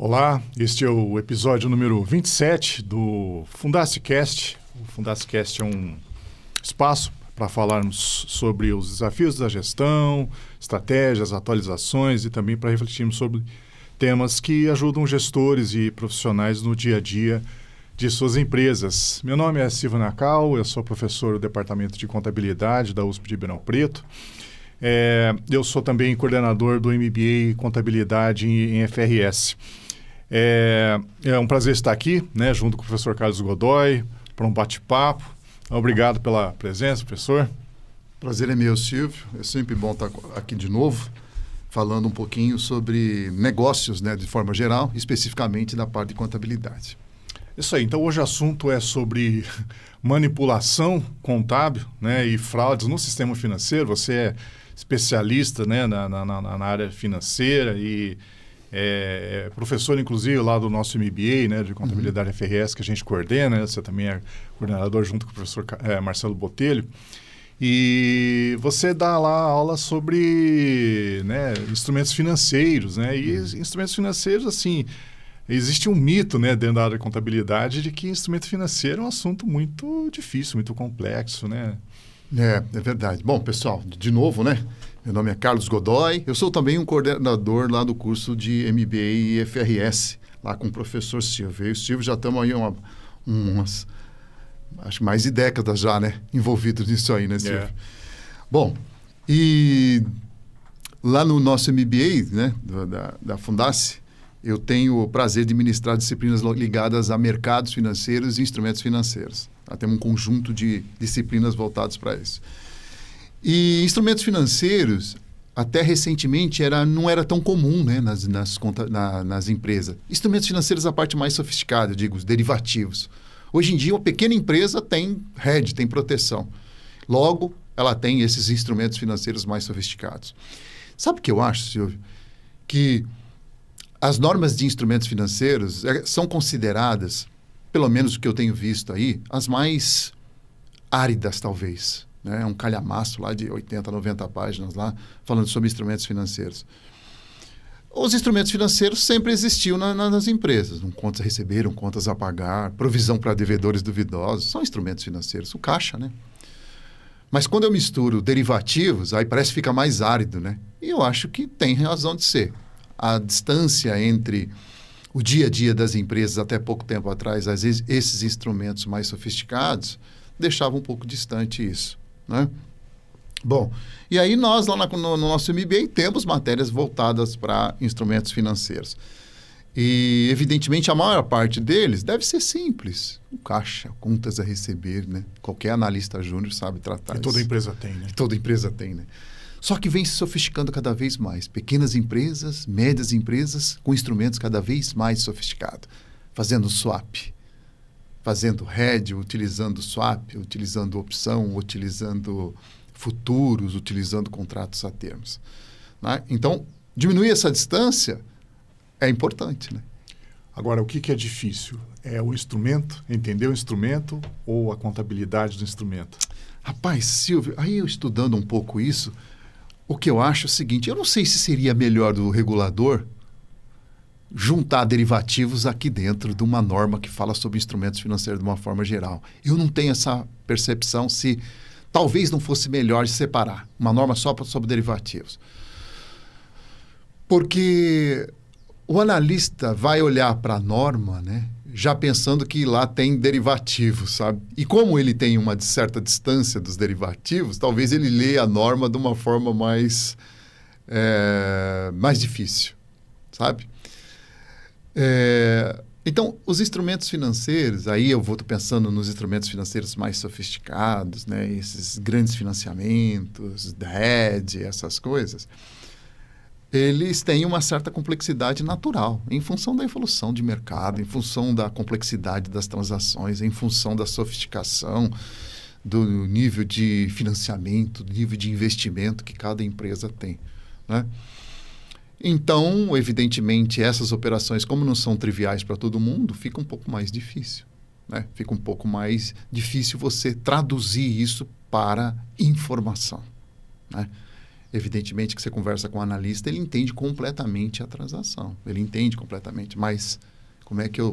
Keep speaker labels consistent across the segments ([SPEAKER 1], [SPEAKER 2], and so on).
[SPEAKER 1] Olá, este é o episódio número 27 do Fundacicast. O Fundacicast é um espaço para falarmos sobre os desafios da gestão, estratégias, atualizações e também para refletirmos sobre temas que ajudam gestores e profissionais no dia a dia de suas empresas. Meu nome é Silvio Nacal, eu sou professor do Departamento de Contabilidade da USP de Ribeirão Preto. Eu sou também coordenador do MBA Contabilidade em FRS. É um prazer estar aqui, junto com o professor Carlos Godoy, para um bate-papo. Obrigado pela presença, professor.
[SPEAKER 2] Prazer é meu, Silvio. É sempre bom estar aqui de novo, falando um pouquinho sobre negócios, de forma geral, especificamente da parte de contabilidade.
[SPEAKER 1] Isso aí. Então, hoje o assunto é sobre manipulação contábil, e fraudes no sistema financeiro. Você é especialista, na área financeira e professor, inclusive, lá do nosso MBA, de Contabilidade FRS, que a gente coordena. Você também é coordenador junto com o professor Marcelo Botelho. E você dá lá aula sobre instrumentos financeiros. E instrumentos financeiros, assim, existe um mito dentro da área de contabilidade de que instrumento financeiro é um assunto muito difícil, muito complexo.
[SPEAKER 2] É verdade. Bom, pessoal, de novo, meu nome é Carlos Godoy, eu sou também um coordenador lá do curso de MBA e FRS, lá com o professor Silvio. Eu e o Silvio já estamos aí umas, acho que mais de décadas já, envolvidos nisso aí, Silvio? Bom, e lá no nosso MBA, da Fundace, eu tenho o prazer de ministrar disciplinas ligadas a mercados financeiros e instrumentos financeiros. Temos um conjunto de disciplinas voltadas para isso. E instrumentos financeiros, até recentemente, não era tão comum nas empresas. Instrumentos financeiros, a parte mais sofisticada, eu digo, os derivativos. Hoje em dia, uma pequena empresa tem hedge, tem proteção. Logo, ela tem esses instrumentos financeiros mais sofisticados. Sabe o que eu acho, Silvio? Que as normas de instrumentos financeiros são consideradas, pelo menos o que eu tenho visto aí, as mais áridas, talvez. Um calhamaço lá de 80, 90 páginas lá, falando sobre instrumentos financeiros. Os instrumentos financeiros sempre existiam nas empresas. Contas a receber, contas a pagar, provisão para devedores duvidosos. São instrumentos financeiros, o caixa, Mas quando eu misturo derivativos, aí parece que fica mais árido, E eu acho que tem razão de ser. A distância entre o dia a dia das empresas, até pouco tempo atrás, às vezes, esses instrumentos mais sofisticados, deixavam um pouco distante isso. Bom, e aí nós lá no nosso MBA temos matérias voltadas para instrumentos financeiros. E, evidentemente, a maior parte deles deve ser simples. O caixa, contas a receber, Qualquer analista júnior sabe tratar isso.
[SPEAKER 1] Toda empresa tem,
[SPEAKER 2] Toda empresa tem, Só que vem se sofisticando cada vez mais. Pequenas empresas, médias empresas, com instrumentos cada vez mais sofisticados. Fazendo swap, fazendo hedge, utilizando swap, utilizando opção, utilizando futuros, utilizando contratos a termos. Então, diminuir essa distância é importante.
[SPEAKER 1] Agora, o que é difícil? É o instrumento, entender o instrumento ou a contabilidade do instrumento?
[SPEAKER 2] Rapaz, Silvio, aí eu estudando um pouco isso, o que eu acho é o seguinte, eu não sei se seria melhor do regulador juntar derivativos aqui dentro de uma norma que fala sobre instrumentos financeiros de uma forma geral. Eu não tenho essa percepção se talvez não fosse melhor separar uma norma só sobre derivativos. Porque o analista vai olhar para a norma, já pensando que lá tem derivativos, sabe? E como ele tem uma certa distância dos derivativos, talvez ele leia a norma de uma forma mais difícil, sabe? Então, os instrumentos financeiros, aí eu vou pensando nos instrumentos financeiros mais sofisticados, esses grandes financiamentos, hedge, essas coisas, eles têm uma certa complexidade natural, em função da evolução de mercado, em função da complexidade das transações, em função da sofisticação do nível de financiamento, do nível de investimento que cada empresa tem, Então, evidentemente, essas operações, como não são triviais para todo mundo, fica um pouco mais difícil. Fica um pouco mais difícil você traduzir isso para informação. Evidentemente que você conversa com o analista, ele entende completamente a transação. Ele entende completamente. Mas como é que eu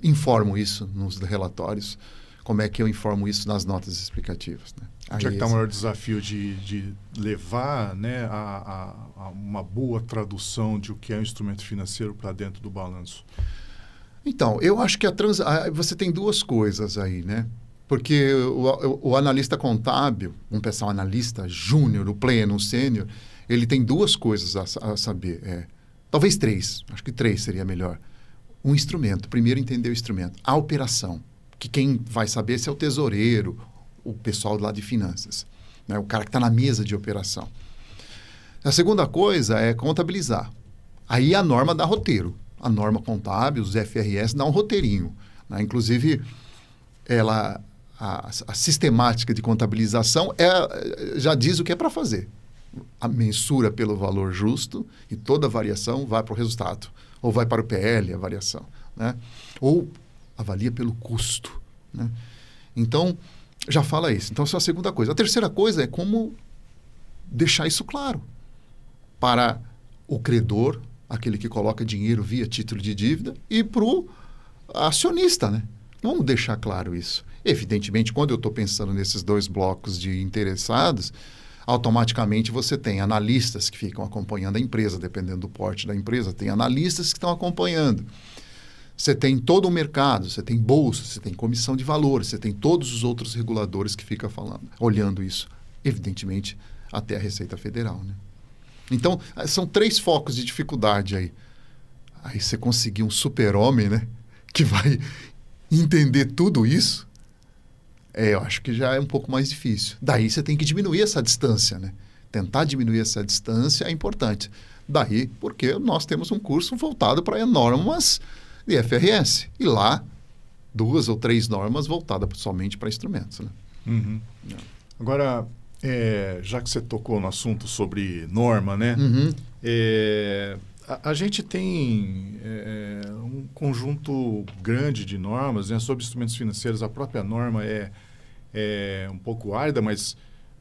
[SPEAKER 2] informo isso nos relatórios? Como é que eu informo isso nas notas explicativas? Né?
[SPEAKER 1] Onde é que está o maior desafio de levar, né, a uma boa tradução de o que é um instrumento financeiro para dentro do balanço?
[SPEAKER 2] Então, eu acho que você tem duas coisas aí, né? Porque o analista contábil, vamos pensar um analista júnior, o pleno, o sênior, ele tem duas coisas a saber. Talvez três, acho que três seria melhor. Um instrumento, primeiro entender o instrumento. A operação, que quem vai saber se é o tesoureiro, o pessoal lá de finanças, né? O cara que está na mesa de operação. A segunda coisa é contabilizar. Aí a norma dá roteiro. A norma contábil, os FRS, dá um roteirinho. Né? Inclusive, a sistemática de contabilização já diz o que é para fazer. A mensura pelo valor justo e toda variação vai para o resultado. Ou vai para o PL, a variação. Né? Ou avalia pelo custo. Né? Então, já fala isso. Então, essa é a segunda coisa. A terceira coisa é como deixar isso claro para o credor, aquele que coloca dinheiro via título de dívida, e para o acionista, né? Vamos deixar claro isso. Evidentemente, quando eu estou pensando nesses dois blocos de interessados, automaticamente você tem analistas que ficam acompanhando a empresa, dependendo do porte da empresa, tem analistas que estão acompanhando. Você tem todo o mercado, você tem bolsa, você tem comissão de valores, você tem todos os outros reguladores que ficam olhando isso. Evidentemente, até a Receita Federal, né? Então, são três focos de dificuldade aí. Aí você conseguir um super-homem, né? Que vai entender tudo isso, eu acho que já é um pouco mais difícil. Daí você tem que diminuir essa distância, né? Tentar diminuir essa distância é importante. Daí, porque nós temos um curso voltado para normas de FRS. E lá, 2 ou 3 normas voltadas somente para instrumentos, né?
[SPEAKER 1] Uhum. Agora, já que você tocou no assunto sobre norma, né?
[SPEAKER 2] Uhum.
[SPEAKER 1] A gente tem um conjunto grande de normas, né, sobre instrumentos financeiros. A própria norma é um pouco árida, mas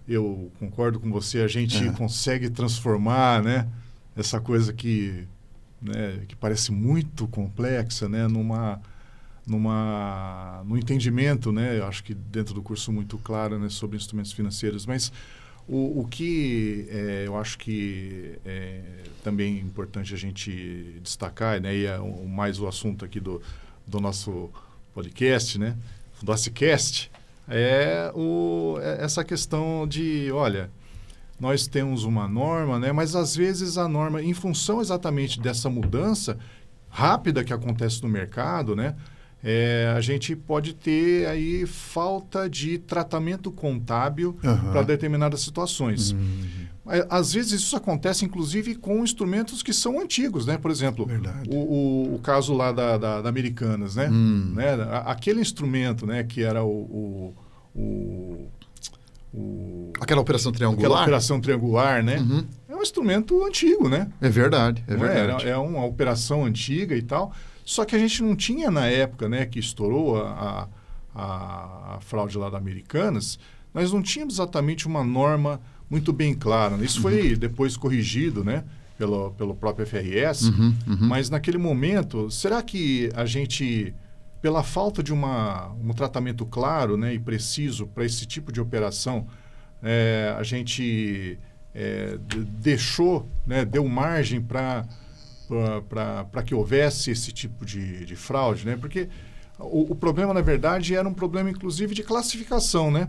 [SPEAKER 1] eu concordo com você, a gente consegue transformar, né, essa coisa que parece muito complexa, né, no entendimento, né, eu acho que dentro do curso muito claro, né, sobre instrumentos financeiros. Mas o que eu acho que é também importante a gente destacar, né, e é mais o assunto aqui do nosso podcast, né, FundaciCast, essa questão de, olha, nós temos uma norma, né, mas às vezes a norma, em função exatamente dessa mudança rápida que acontece no mercado, né, a gente pode ter aí falta de tratamento contábil para determinadas situações. Às vezes isso acontece, inclusive, com instrumentos que são antigos, né? Por exemplo, o caso lá da Americanas, né? Né? Aquele instrumento, né, que era
[SPEAKER 2] aquela operação triangular?
[SPEAKER 1] Aquela operação triangular, né? É um instrumento antigo, né?
[SPEAKER 2] É verdade, é verdade.
[SPEAKER 1] É uma operação antiga e tal. Só que a gente não tinha na época, né, que estourou a fraude lá da Americanas, nós não tínhamos exatamente uma norma muito bem clara. Isso foi depois corrigido, né, pelo próprio FRS, mas naquele momento, será que a gente, pela falta de um tratamento claro, né, e preciso para esse tipo de operação, a gente deixou, né, deu margem para que houvesse esse tipo de fraude, né? Porque o problema, na verdade, era um problema, inclusive, de classificação, né?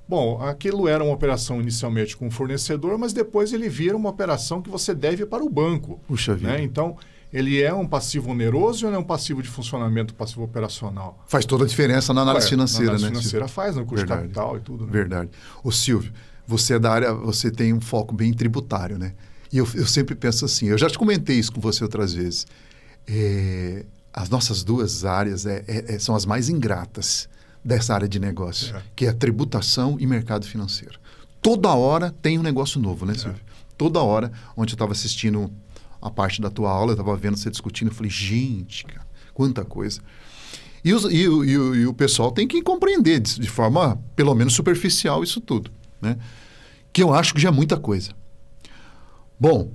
[SPEAKER 1] Bom, aquilo era uma operação inicialmente com o fornecedor, mas depois ele vira uma operação que você deve para o banco.
[SPEAKER 2] Puxa vida.
[SPEAKER 1] Né? Então, ele é um passivo oneroso ou ele é um passivo de funcionamento, passivo operacional?
[SPEAKER 2] Faz toda a diferença na análise financeira,
[SPEAKER 1] né? Na
[SPEAKER 2] né?
[SPEAKER 1] análise financeira faz, no custo de capital e tudo. Né?
[SPEAKER 2] Verdade. Ô Silvio, você é da área, você tem um foco bem tributário, né? E eu sempre penso assim, eu já te comentei isso com você outras vezes, as nossas duas áreas são as mais ingratas dessa área de negócio, que é a tributação e mercado financeiro. Toda hora tem um negócio novo, né, Silvio? Toda hora, onde eu estava assistindo a parte da tua aula, eu estava vendo você discutindo, eu falei, gente, cara, quanta coisa. E o pessoal tem que compreender de forma, pelo menos superficial, isso tudo, né? que eu acho que já é muita coisa. Bom,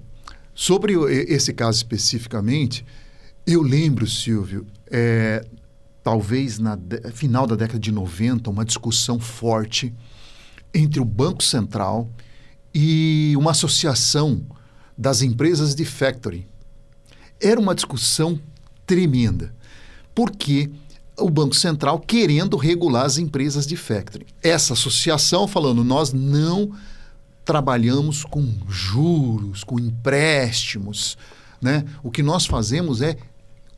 [SPEAKER 2] sobre esse caso especificamente, eu lembro, Silvio, talvez final da década de 90, uma discussão forte entre o Banco Central e uma associação das empresas de factoring. Era uma discussão tremenda, porque o Banco Central querendo regular as empresas de factoring. Essa associação falando, nós não trabalhamos com juros, com empréstimos, né? O que nós fazemos é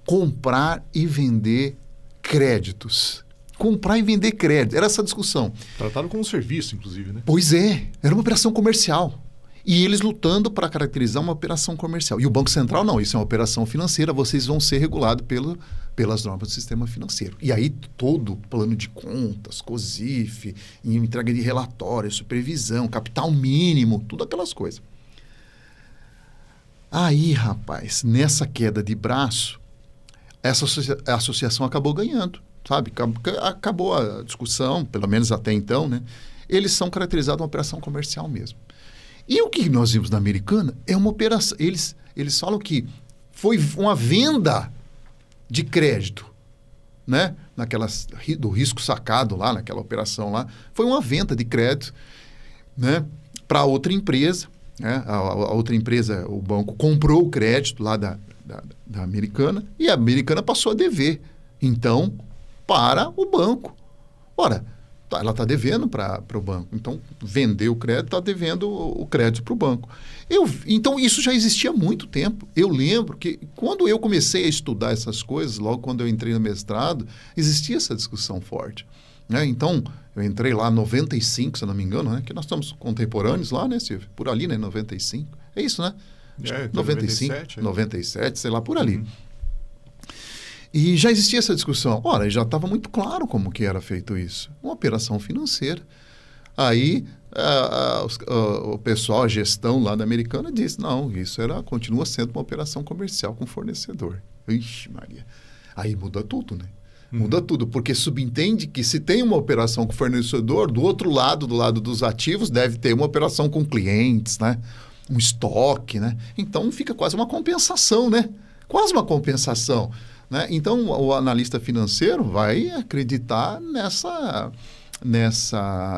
[SPEAKER 2] comprar e vender créditos. Comprar e vender crédito. Era essa discussão.
[SPEAKER 1] Tratado como um serviço, inclusive, né?
[SPEAKER 2] Pois é. Era uma operação comercial. E eles lutando para caracterizar uma operação comercial. E o Banco Central, não. Isso é uma operação financeira. Vocês vão ser regulados pelas normas do sistema financeiro. E aí todo plano de contas, COSIF, entrega de relatório, supervisão, capital mínimo, tudo aquelas coisas. Aí, rapaz, nessa queda de braço, essa associação acabou ganhando, sabe? Acabou a discussão, pelo menos até então, né? Eles são caracterizados uma operação comercial mesmo. E o que nós vimos na Americana é uma operação... Eles falam que foi uma venda de crédito, né? Do risco sacado lá, naquela operação lá. Foi uma venda de crédito, né? Para outra empresa, né? A outra empresa, o banco, comprou o crédito lá da Americana e a Americana passou a dever, então, para o banco. Ora, ela está devendo para o banco. Então, vendeu o crédito, está devendo o crédito para o banco. Então, isso já existia há muito tempo. Eu lembro que, quando eu comecei a estudar essas coisas, logo quando eu entrei no mestrado, existia essa discussão forte, né? Então, eu entrei lá em 95, se eu não me engano, né? Que nós estamos contemporâneos lá, né, Silvio? Por ali, né? 95. É isso, né? 95, 97, sei lá, por ali. Uhum. E já existia essa discussão. Ora, já estava muito claro como que era feito isso. Uma operação financeira. Aí, o pessoal, a gestão lá da Americana disse, não, isso continua sendo uma operação comercial com fornecedor. Ixi, Maria. Aí muda tudo, né? Muda tudo, porque subentende que se tem uma operação com fornecedor, do outro lado, do lado dos ativos, deve ter uma operação com clientes, né? Um estoque, né? Então, fica quase uma compensação, né? Quase uma compensação. Né? Então, o analista financeiro vai acreditar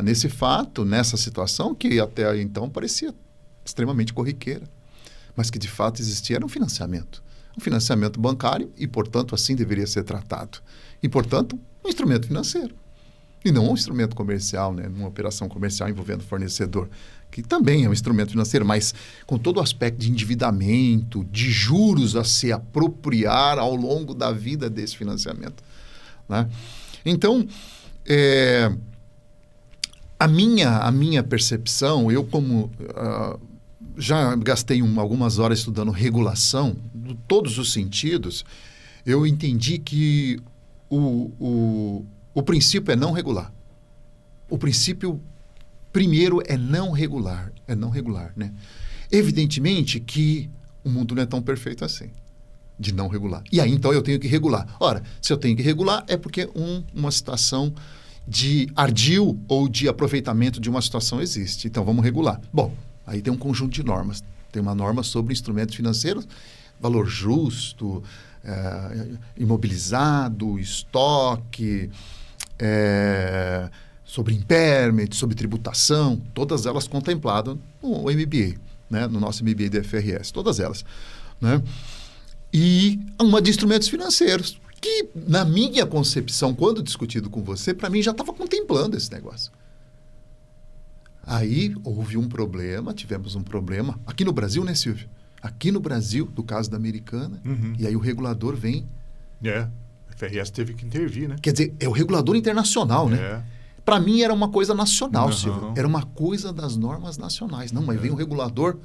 [SPEAKER 2] nesse fato, nessa situação que até então parecia extremamente corriqueira, mas que de fato existia era um financiamento bancário e, portanto, assim deveria ser tratado. E, portanto, um instrumento financeiro e não um instrumento comercial, né? Uma operação comercial envolvendo fornecedor, que também é um instrumento financeiro, mas com todo o aspecto de endividamento, de juros a se apropriar ao longo da vida desse financiamento, né? Então, a minha percepção, eu como já gastei algumas horas estudando regulação, de todos os sentidos, eu entendi que o princípio é não regular. O princípio primeiro é não regular, né? Evidentemente que o mundo não é tão perfeito assim, de não regular. E aí, então, eu tenho que regular. Ora, se eu tenho que regular, é porque uma situação de ardil ou de aproveitamento de uma situação existe. Então, vamos regular. Bom, aí tem um conjunto de normas. Tem uma norma sobre instrumentos financeiros, valor justo, imobilizado, estoque, sobre impairment, sobre tributação, todas elas contempladas no MBA, né? No nosso MBA da FRS, todas elas, né? E uma de instrumentos financeiros, que na minha concepção, quando discutido com você, para mim já estava contemplando esse negócio. Aí houve um problema, tivemos um problema, aqui no Brasil, né, Silvio? Aqui no Brasil, do caso da Americana, e aí o regulador vem...
[SPEAKER 1] A FRS teve que intervir, né?
[SPEAKER 2] Quer dizer, é o regulador internacional, né? Para mim era uma coisa nacional, Silvio. Era uma coisa das normas nacionais. Não, mas vem o regulador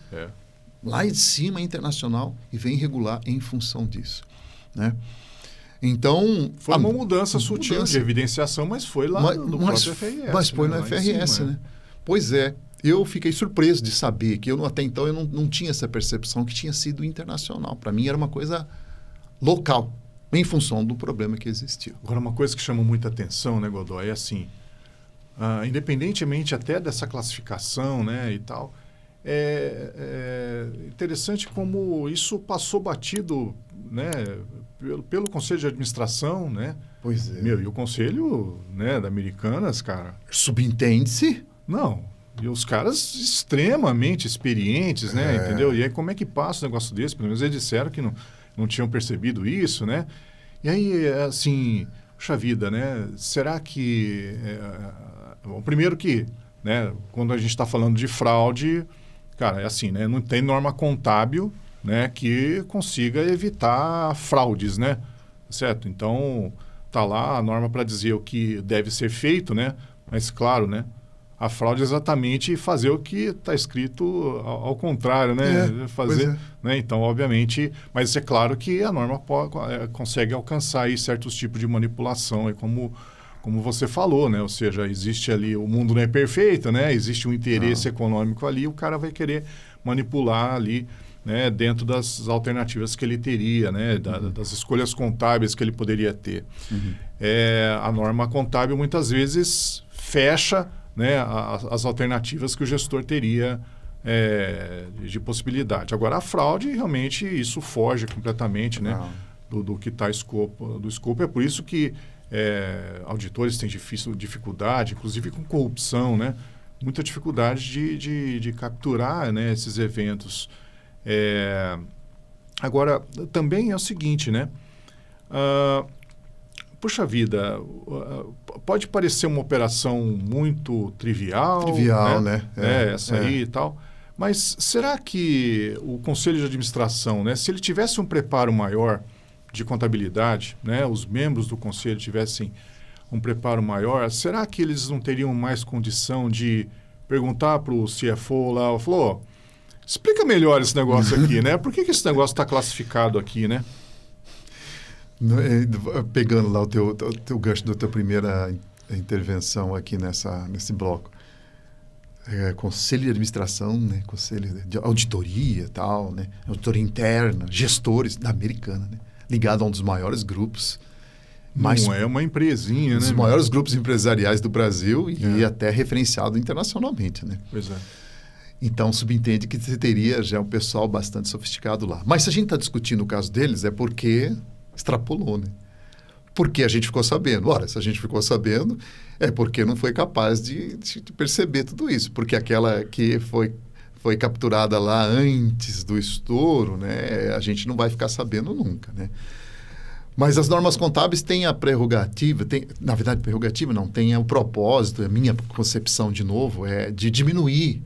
[SPEAKER 2] lá de cima, internacional, e vem regular em função disso, né? Então...
[SPEAKER 1] Foi uma mudança sutil de evidenciação, mas foi lá no próprio FRS.
[SPEAKER 2] Mas foi no FRS, né? Pois é. Eu fiquei surpreso de saber que até então eu não tinha essa percepção que tinha sido internacional. Para mim era uma coisa local, em função do problema que existiu.
[SPEAKER 1] Agora, uma coisa que chama muita atenção, né, Godoy, é assim, independentemente até dessa classificação, né, e tal, é interessante como isso passou batido, né, pelo Conselho de Administração, né?
[SPEAKER 2] Pois é.
[SPEAKER 1] E o Conselho, né, da Americanas, cara...
[SPEAKER 2] Subentende-se?
[SPEAKER 1] Não. E os caras extremamente experientes, né, entendeu? E aí como é que passa um negócio desse? Pelo menos eles disseram que não tinham percebido isso, né? E aí, assim, puxa vida, né? Será que... Bom, primeiro que, né, quando a gente está falando de fraude, cara, é assim, né? Não tem norma contábil, né, que consiga evitar fraudes, né? Certo? Então, tá lá a norma para dizer o que deve ser feito, né? Mas, claro, né? A fraude é exatamente fazer o que está escrito ao contrário, né? Fazer, né? Então, obviamente, mas é claro que a norma consegue alcançar aí certos tipos de manipulação, como você falou, né? Ou seja, existe ali, o mundo não é perfeito, né? Existe um interesse econômico ali, o cara vai querer manipular ali, né? Dentro das alternativas que ele teria, né? Das escolhas contábeis que ele poderia ter. A norma contábil muitas vezes fecha, né, as alternativas que o gestor teria de possibilidade. Agora, a fraude, realmente, isso foge completamente, né, do que está do escopo. É por isso que auditores têm dificuldade, inclusive com corrupção, né, muita dificuldade de capturar, né, esses eventos. Agora, também é o seguinte, né, puxa vida, pode parecer uma operação muito trivial.
[SPEAKER 2] Trivial, né?
[SPEAKER 1] Essa aí e tal. Mas será que o Conselho de Administração, né, se ele tivesse um preparo maior de contabilidade, né, os membros do Conselho tivessem um preparo maior, será que eles não teriam mais condição de perguntar para o CFO lá, falou, explica melhor esse negócio aqui, né? Por que esse negócio está classificado aqui, né?
[SPEAKER 2] Pegando lá o teu gancho da tua primeira intervenção aqui nesse bloco. Conselho de administração, né? Conselho de auditoria e tal, né? Auditoria interna, gestores da Americana, né? Ligado a um dos maiores grupos.
[SPEAKER 1] Não é uma empresinha, né?
[SPEAKER 2] Um dos maiores grupos empresariais do Brasil e até referenciado internacionalmente, né?
[SPEAKER 1] Pois é.
[SPEAKER 2] Então, subentende que você teria já um pessoal bastante sofisticado lá. Mas se a gente está discutindo o caso deles, é porque extrapolou, né? Porque a gente ficou sabendo. Ora, se a gente ficou sabendo, é porque não foi capaz de perceber tudo isso. Porque aquela que foi capturada lá antes do estouro, né? A gente não vai ficar sabendo nunca, né? Mas as normas contábeis têm a prerrogativa, na verdade, prerrogativa não, tem o propósito, a minha concepção, de novo, é de diminuir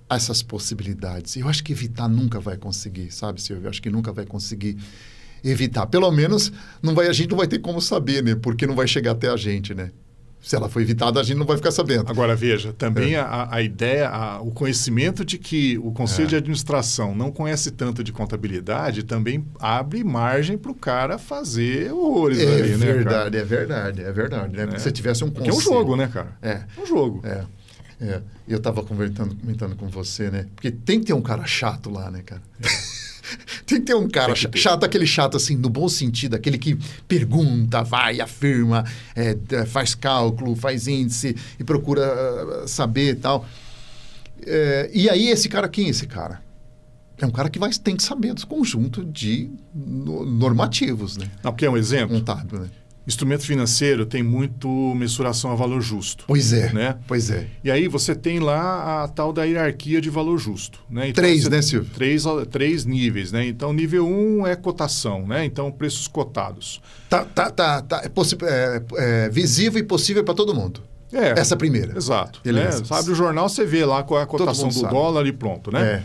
[SPEAKER 2] essas possibilidades. Eu acho que evitar nunca vai conseguir, sabe, Silvio? Eu acho que nunca vai conseguir evitar. Pelo menos a gente não vai ter como saber, né? Porque não vai chegar até a gente, né? Se ela foi evitada, a gente não vai ficar sabendo.
[SPEAKER 1] Agora, veja, também a ideia, o conhecimento de que o Conselho de Administração não conhece tanto de contabilidade também abre margem para o cara fazer horrores ali, né, cara?
[SPEAKER 2] É verdade. Né? Porque se tivesse um conselho...
[SPEAKER 1] Porque é um jogo, né, cara? É um jogo.
[SPEAKER 2] Eu estava comentando com você, né? Porque tem que ter um cara chato lá, né, cara? Tem que ter um cara chato, aquele chato assim, no bom sentido, aquele que pergunta, vai, afirma, faz cálculo, faz índice e procura saber e tal. E aí esse cara, quem é esse cara? É um cara que tem que saber dos conjuntos de normativos, né?
[SPEAKER 1] Não, porque é um exemplo.
[SPEAKER 2] Contábil, né?
[SPEAKER 1] Instrumento financeiro tem muito mensuração a valor justo.
[SPEAKER 2] Pois é,
[SPEAKER 1] né?
[SPEAKER 2] Pois é.
[SPEAKER 1] E aí você tem lá a tal da hierarquia de valor justo. Né? Então,
[SPEAKER 2] né, Silvio?
[SPEAKER 1] Três níveis, né? Então, nível 1 é cotação, né? Então, preços cotados.
[SPEAKER 2] É visível e possível para todo mundo. Essa primeira.
[SPEAKER 1] Exato. Né? Sabe o jornal, você vê lá qual é a cotação do dólar e pronto, né?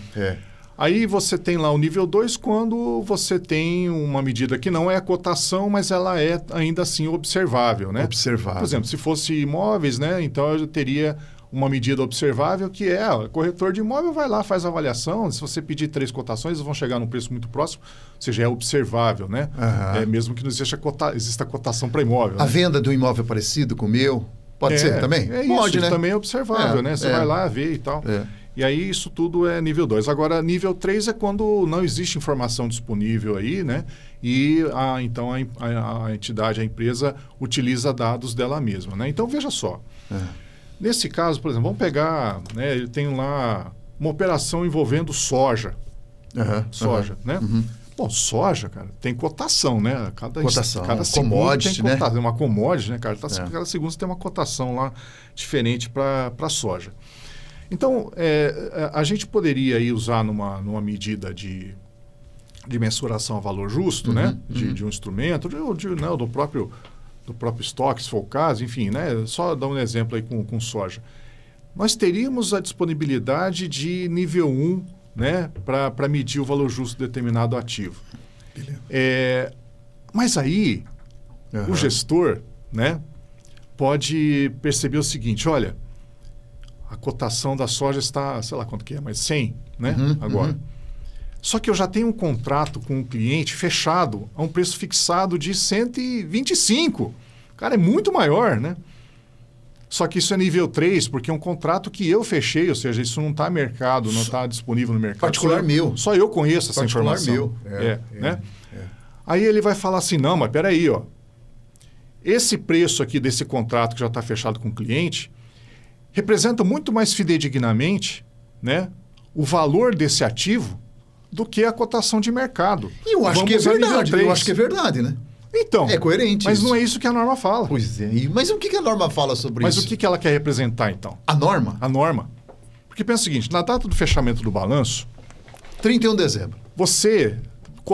[SPEAKER 1] Aí você tem lá o nível 2 quando você tem uma medida que não é a cotação, mas ela é ainda assim observável, né?
[SPEAKER 2] Observável.
[SPEAKER 1] Por exemplo, se fosse imóveis, né? Então eu teria uma medida observável que o corretor de imóvel vai lá, faz a avaliação. Se você pedir 3 cotações, eles vão chegar num preço muito próximo, ou seja, é observável, né? Mesmo que não exista cotação para imóvel.
[SPEAKER 2] A
[SPEAKER 1] né?
[SPEAKER 2] venda do imóvel parecido com o meu, pode ser também?
[SPEAKER 1] Pode,
[SPEAKER 2] né?
[SPEAKER 1] Também é observável, né? Você vai lá ver e tal. E aí isso tudo é nível 2. Agora, nível 3 é quando não existe informação disponível aí, né? E então a entidade, a empresa, utiliza dados dela mesma, né? Então, veja só. Nesse caso, por exemplo, vamos pegar, né, ele tem lá uma operação envolvendo soja. Soja, né? Bom, soja, cara, tem cotação, né? Cada segundo
[SPEAKER 2] commodity,
[SPEAKER 1] tem cotação.
[SPEAKER 2] né?
[SPEAKER 1] Uma commodity, né, cara? Cada segundo você tem uma cotação lá diferente para soja. Então, a gente poderia aí usar numa medida de mensuração a valor justo, né? De um instrumento, né, do próprio estoque, se for o caso, enfim, né? Só dar um exemplo aí com soja. Nós teríamos a disponibilidade de nível 1, né, para medir o valor justo de determinado ativo. Mas aí, o gestor, né, pode perceber o seguinte, olha, a cotação da soja está, sei lá quanto que é, mas 100, né, agora. Só que eu já tenho um contrato com o cliente fechado a um preço fixado de 125. Cara, é muito maior, né? Só que isso é nível 3, porque é um contrato que eu fechei, ou seja, isso não está mercado, não está disponível no mercado.
[SPEAKER 2] Particular meu.
[SPEAKER 1] Só eu conheço essa informação.
[SPEAKER 2] Meu.
[SPEAKER 1] Né? Aí ele vai falar assim, não, mas peraí, ó. Esse preço aqui desse contrato que já está fechado com o cliente representa muito mais fidedignamente, né, o valor desse ativo do que a cotação de mercado.
[SPEAKER 2] E eu acho que é verdade. Eu acho que é verdade, né?
[SPEAKER 1] Então,
[SPEAKER 2] é coerente.
[SPEAKER 1] Mas
[SPEAKER 2] isso.
[SPEAKER 1] não é isso que a norma fala.
[SPEAKER 2] Pois é. Mas o que a norma fala sobre isso?
[SPEAKER 1] Mas o que ela quer representar, então?
[SPEAKER 2] A norma?
[SPEAKER 1] A norma. Porque pensa o seguinte, na data do fechamento do balanço...
[SPEAKER 2] 31 de dezembro.
[SPEAKER 1] Você,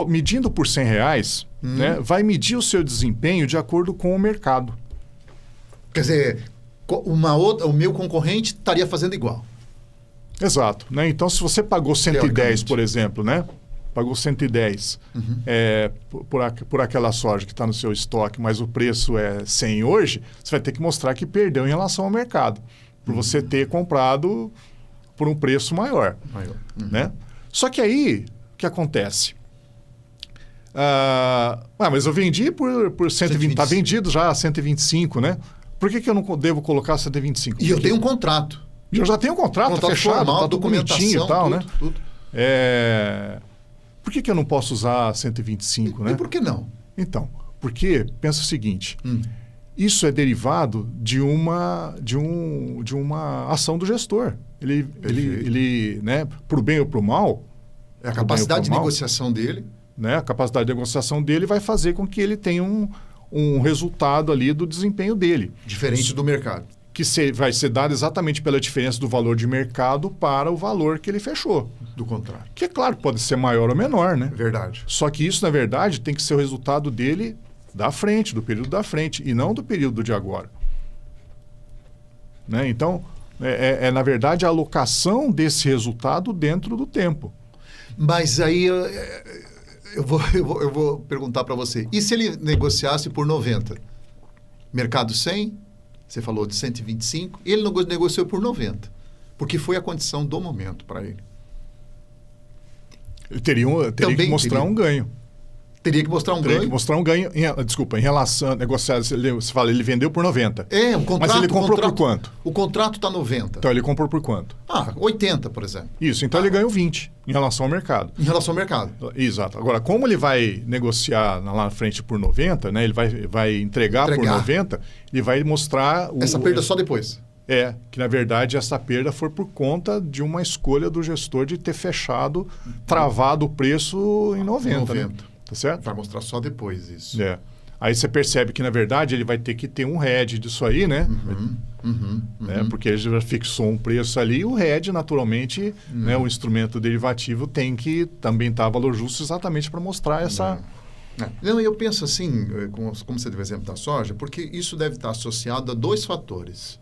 [SPEAKER 1] medindo por R$100, né, vai medir o seu desempenho de acordo com o mercado.
[SPEAKER 2] Quer dizer, o meu concorrente estaria fazendo igual.
[SPEAKER 1] Exato. Né? Então, se você pagou 110, por exemplo, né? Pagou 110 por aquela soja que está no seu estoque, mas o preço é 100 hoje, você vai ter que mostrar que perdeu em relação ao mercado, por você ter comprado por um preço maior. Né? Só que aí, o que acontece? Mas eu vendi por 120, está vendido já a 125, né? Por que eu não devo colocar 125?
[SPEAKER 2] E eu tenho um contrato.
[SPEAKER 1] Eu já tenho um contrato fechado,
[SPEAKER 2] formal,
[SPEAKER 1] tá tudo bonitinho e tal,
[SPEAKER 2] tudo,
[SPEAKER 1] né?
[SPEAKER 2] Tudo.
[SPEAKER 1] Por que eu não posso usar 125, né?
[SPEAKER 2] E por que não?
[SPEAKER 1] Então, porque, pensa o seguinte, isso é derivado de uma ação do gestor. Ele né, para o bem ou para o mal...
[SPEAKER 2] É a capacidade de negociação dele.
[SPEAKER 1] Né, a capacidade de negociação dele vai fazer com que ele tenha um resultado ali do desempenho dele.
[SPEAKER 2] Diferente do mercado.
[SPEAKER 1] Que vai ser dado exatamente pela diferença do valor de mercado para o valor que ele fechou.
[SPEAKER 2] Do contrato.
[SPEAKER 1] Que, é claro, pode ser maior ou menor, né?
[SPEAKER 2] Verdade.
[SPEAKER 1] Só que isso, na verdade, tem que ser o resultado dele da frente, do período da frente, e não do período de agora. Né? Então, na verdade, a alocação desse resultado dentro do tempo.
[SPEAKER 2] Mas aí eu vou perguntar para você. E se ele negociasse por 90? Mercado 100? Você falou de 125, ele negociou por 90, porque foi a condição do momento para ele.
[SPEAKER 1] Ele teria que mostrar um ganho.
[SPEAKER 2] Teria que mostrar um ganho?
[SPEAKER 1] Teria que mostrar um ganho, em relação a negociar, você fala, ele vendeu por 90.
[SPEAKER 2] O contrato...
[SPEAKER 1] Mas ele comprou por quanto?
[SPEAKER 2] O contrato está 90.
[SPEAKER 1] Então ele comprou por quanto?
[SPEAKER 2] 80, por exemplo.
[SPEAKER 1] Isso, então ele ganhou 20 em relação ao mercado.
[SPEAKER 2] Em relação ao mercado.
[SPEAKER 1] Exato. Agora, como ele vai negociar lá na frente por 90, né? Ele vai entregar por 90, ele vai mostrar...
[SPEAKER 2] Essa perda só depois.
[SPEAKER 1] Que na verdade essa perda foi por conta de uma escolha do gestor de ter fechado, travado o preço em 90. Né? Tá certo?
[SPEAKER 2] Vai mostrar só depois isso.
[SPEAKER 1] Aí você percebe que, na verdade, ele vai ter que ter um hedge disso aí, né? Né? Porque ele já fixou um preço ali e o hedge, naturalmente, né, o instrumento derivativo tem que também estar valor justo exatamente para mostrar essa...
[SPEAKER 2] Não, eu penso assim, como você deu o exemplo da soja, porque isso deve estar associado a dois fatores.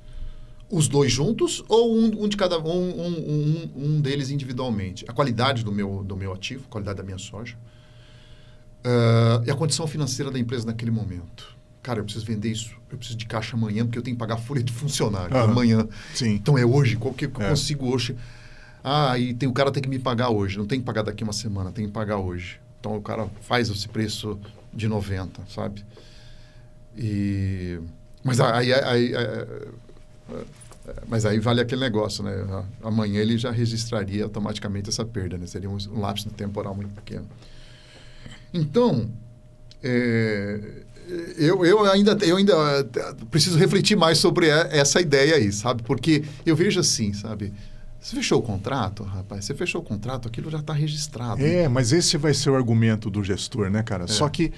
[SPEAKER 2] Os dois juntos ou um de cada um deles individualmente? A qualidade do meu ativo, a qualidade da minha soja. E a condição financeira da empresa naquele momento. Cara, eu preciso vender isso, eu preciso de caixa amanhã, porque eu tenho que pagar folha de funcionário amanhã.
[SPEAKER 1] Sim.
[SPEAKER 2] Então é hoje, qual que eu consigo hoje? E o cara tem que me pagar hoje, não tem que pagar daqui uma semana, tem que pagar hoje. Então o cara faz esse preço de 90, sabe? Mas aí vale aquele negócio, né? Amanhã ele já registraria automaticamente essa perda, né? Seria um lapso temporal muito pequeno. Então, Eu ainda preciso refletir mais sobre essa ideia aí, sabe? Porque eu vejo assim, sabe? Você fechou o contrato, rapaz? Você fechou o contrato, aquilo já está registrado.
[SPEAKER 1] Mas esse vai ser o argumento do gestor, né, cara? Só que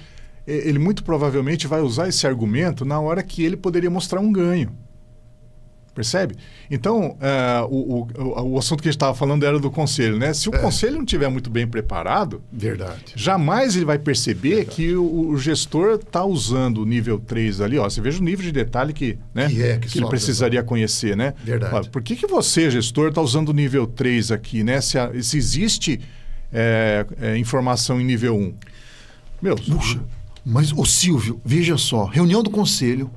[SPEAKER 1] ele muito provavelmente vai usar esse argumento na hora que ele poderia mostrar um ganho. Percebe? Então, o assunto que a gente estava falando era do conselho, né? Se o conselho não estiver muito bem preparado,
[SPEAKER 2] verdade,
[SPEAKER 1] jamais ele vai perceber que o gestor está usando o nível 3 ali. Ó, você veja o nível de detalhe que ele precisaria conhecer, né?
[SPEAKER 2] Verdade.
[SPEAKER 1] Ó, por que você, gestor, está usando o nível 3 aqui, né? Se existe informação em nível 1.
[SPEAKER 2] Puxa, mas, Silvio, veja só, reunião do conselho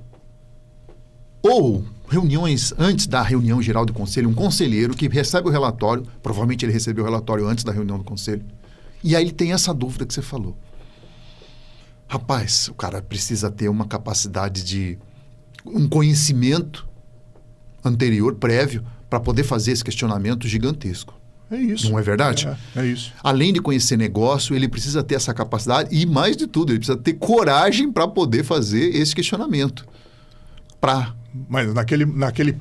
[SPEAKER 2] ou reuniões antes da reunião geral do conselho, um conselheiro que recebe o relatório, provavelmente ele recebeu o relatório antes da reunião do conselho, e aí ele tem essa dúvida que você falou. Rapaz, o cara precisa ter uma capacidade um conhecimento anterior, prévio, para poder fazer esse questionamento gigantesco.
[SPEAKER 1] É isso.
[SPEAKER 2] Não é verdade?
[SPEAKER 1] É isso.
[SPEAKER 2] Além de conhecer negócio, ele precisa ter essa capacidade e, mais de tudo, ele precisa ter coragem para poder fazer esse questionamento.
[SPEAKER 1] Mas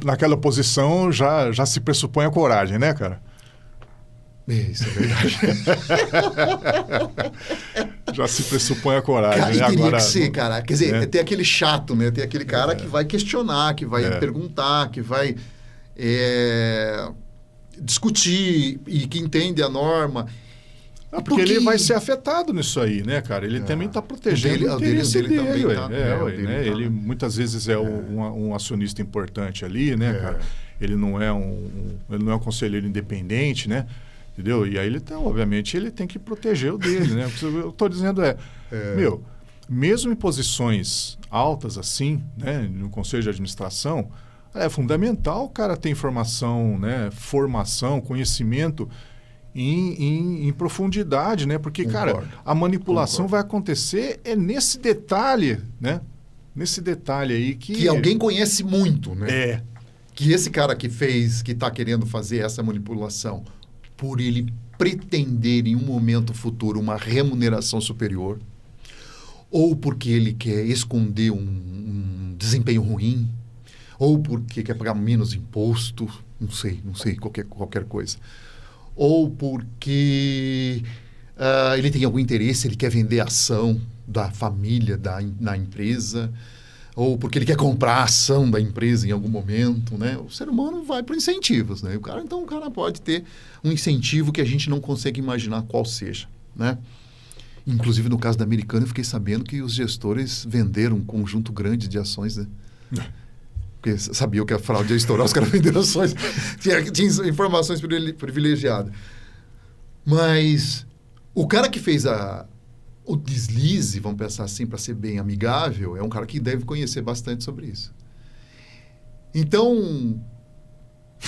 [SPEAKER 1] naquela posição já se pressupõe a coragem, né, cara?
[SPEAKER 2] Isso é verdade.
[SPEAKER 1] Já se pressupõe a coragem.
[SPEAKER 2] Cara,
[SPEAKER 1] né?
[SPEAKER 2] teria que ser, cara. Quer dizer, tem aquele chato, né? Tem aquele cara que vai questionar, que vai perguntar, que vai discutir e que entende a norma.
[SPEAKER 1] Porque ele vai ser afetado nisso aí, né, cara? Ele também está protegendo o interesse dele. Ele muitas vezes é um acionista importante ali, né, cara? Ele não é um conselheiro independente, né? Entendeu? E aí obviamente, ele tem que proteger o dele, né? O que eu estou dizendo mesmo em posições altas assim, né, no conselho de administração, é fundamental o cara ter informação, né, formação, conhecimento em profundidade, né? Porque, cara, a manipulação vai acontecer nesse detalhe, né? Nesse detalhe aí que
[SPEAKER 2] alguém conhece muito, né? Que esse cara que está querendo fazer essa manipulação, por ele pretender em um momento futuro uma remuneração superior, ou porque ele quer esconder um desempenho ruim, ou porque quer pagar menos imposto, não sei, qualquer coisa. Ou porque ele tem algum interesse, ele quer vender a ação da família na empresa, ou porque ele quer comprar a ação da empresa em algum momento, né? O ser humano vai por incentivos, né? Então o cara pode ter um incentivo que a gente não consegue imaginar qual seja, né? Inclusive, no caso da Americana, eu fiquei sabendo que os gestores venderam um conjunto grande de ações, né? Porque sabiam que a fraude ia estourar, os caras venderam ações. Tinha informações privilegiadas. Mas o cara que fez o deslize, vamos pensar assim, para ser bem amigável, é um cara que deve conhecer bastante sobre isso. Então,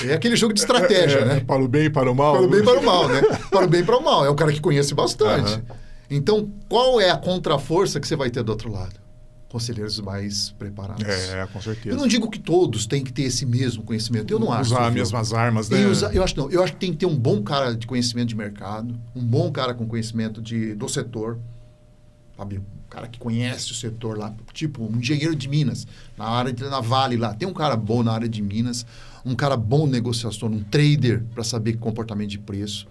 [SPEAKER 2] é aquele jogo de estratégia, né?
[SPEAKER 1] Para o bem e para o mal.
[SPEAKER 2] Para o bem e para o mal, né? Para o bem e para o mal. É um cara que conhece bastante. Então, qual é a contraforça que você vai ter do outro lado? Conselheiros mais preparados.
[SPEAKER 1] Com certeza.
[SPEAKER 2] Eu não digo que todos têm que ter esse mesmo conhecimento. Eu não acho.
[SPEAKER 1] Usar as mesmas armas, né?
[SPEAKER 2] Eu acho não. Eu acho que tem que ter um bom cara de conhecimento de mercado, um bom cara com conhecimento do setor, sabe? Um cara que conhece o setor lá, tipo um engenheiro de Minas, na Vale lá. Tem um cara bom na área de Minas, um cara bom negociação, um trader para saber comportamento de preço.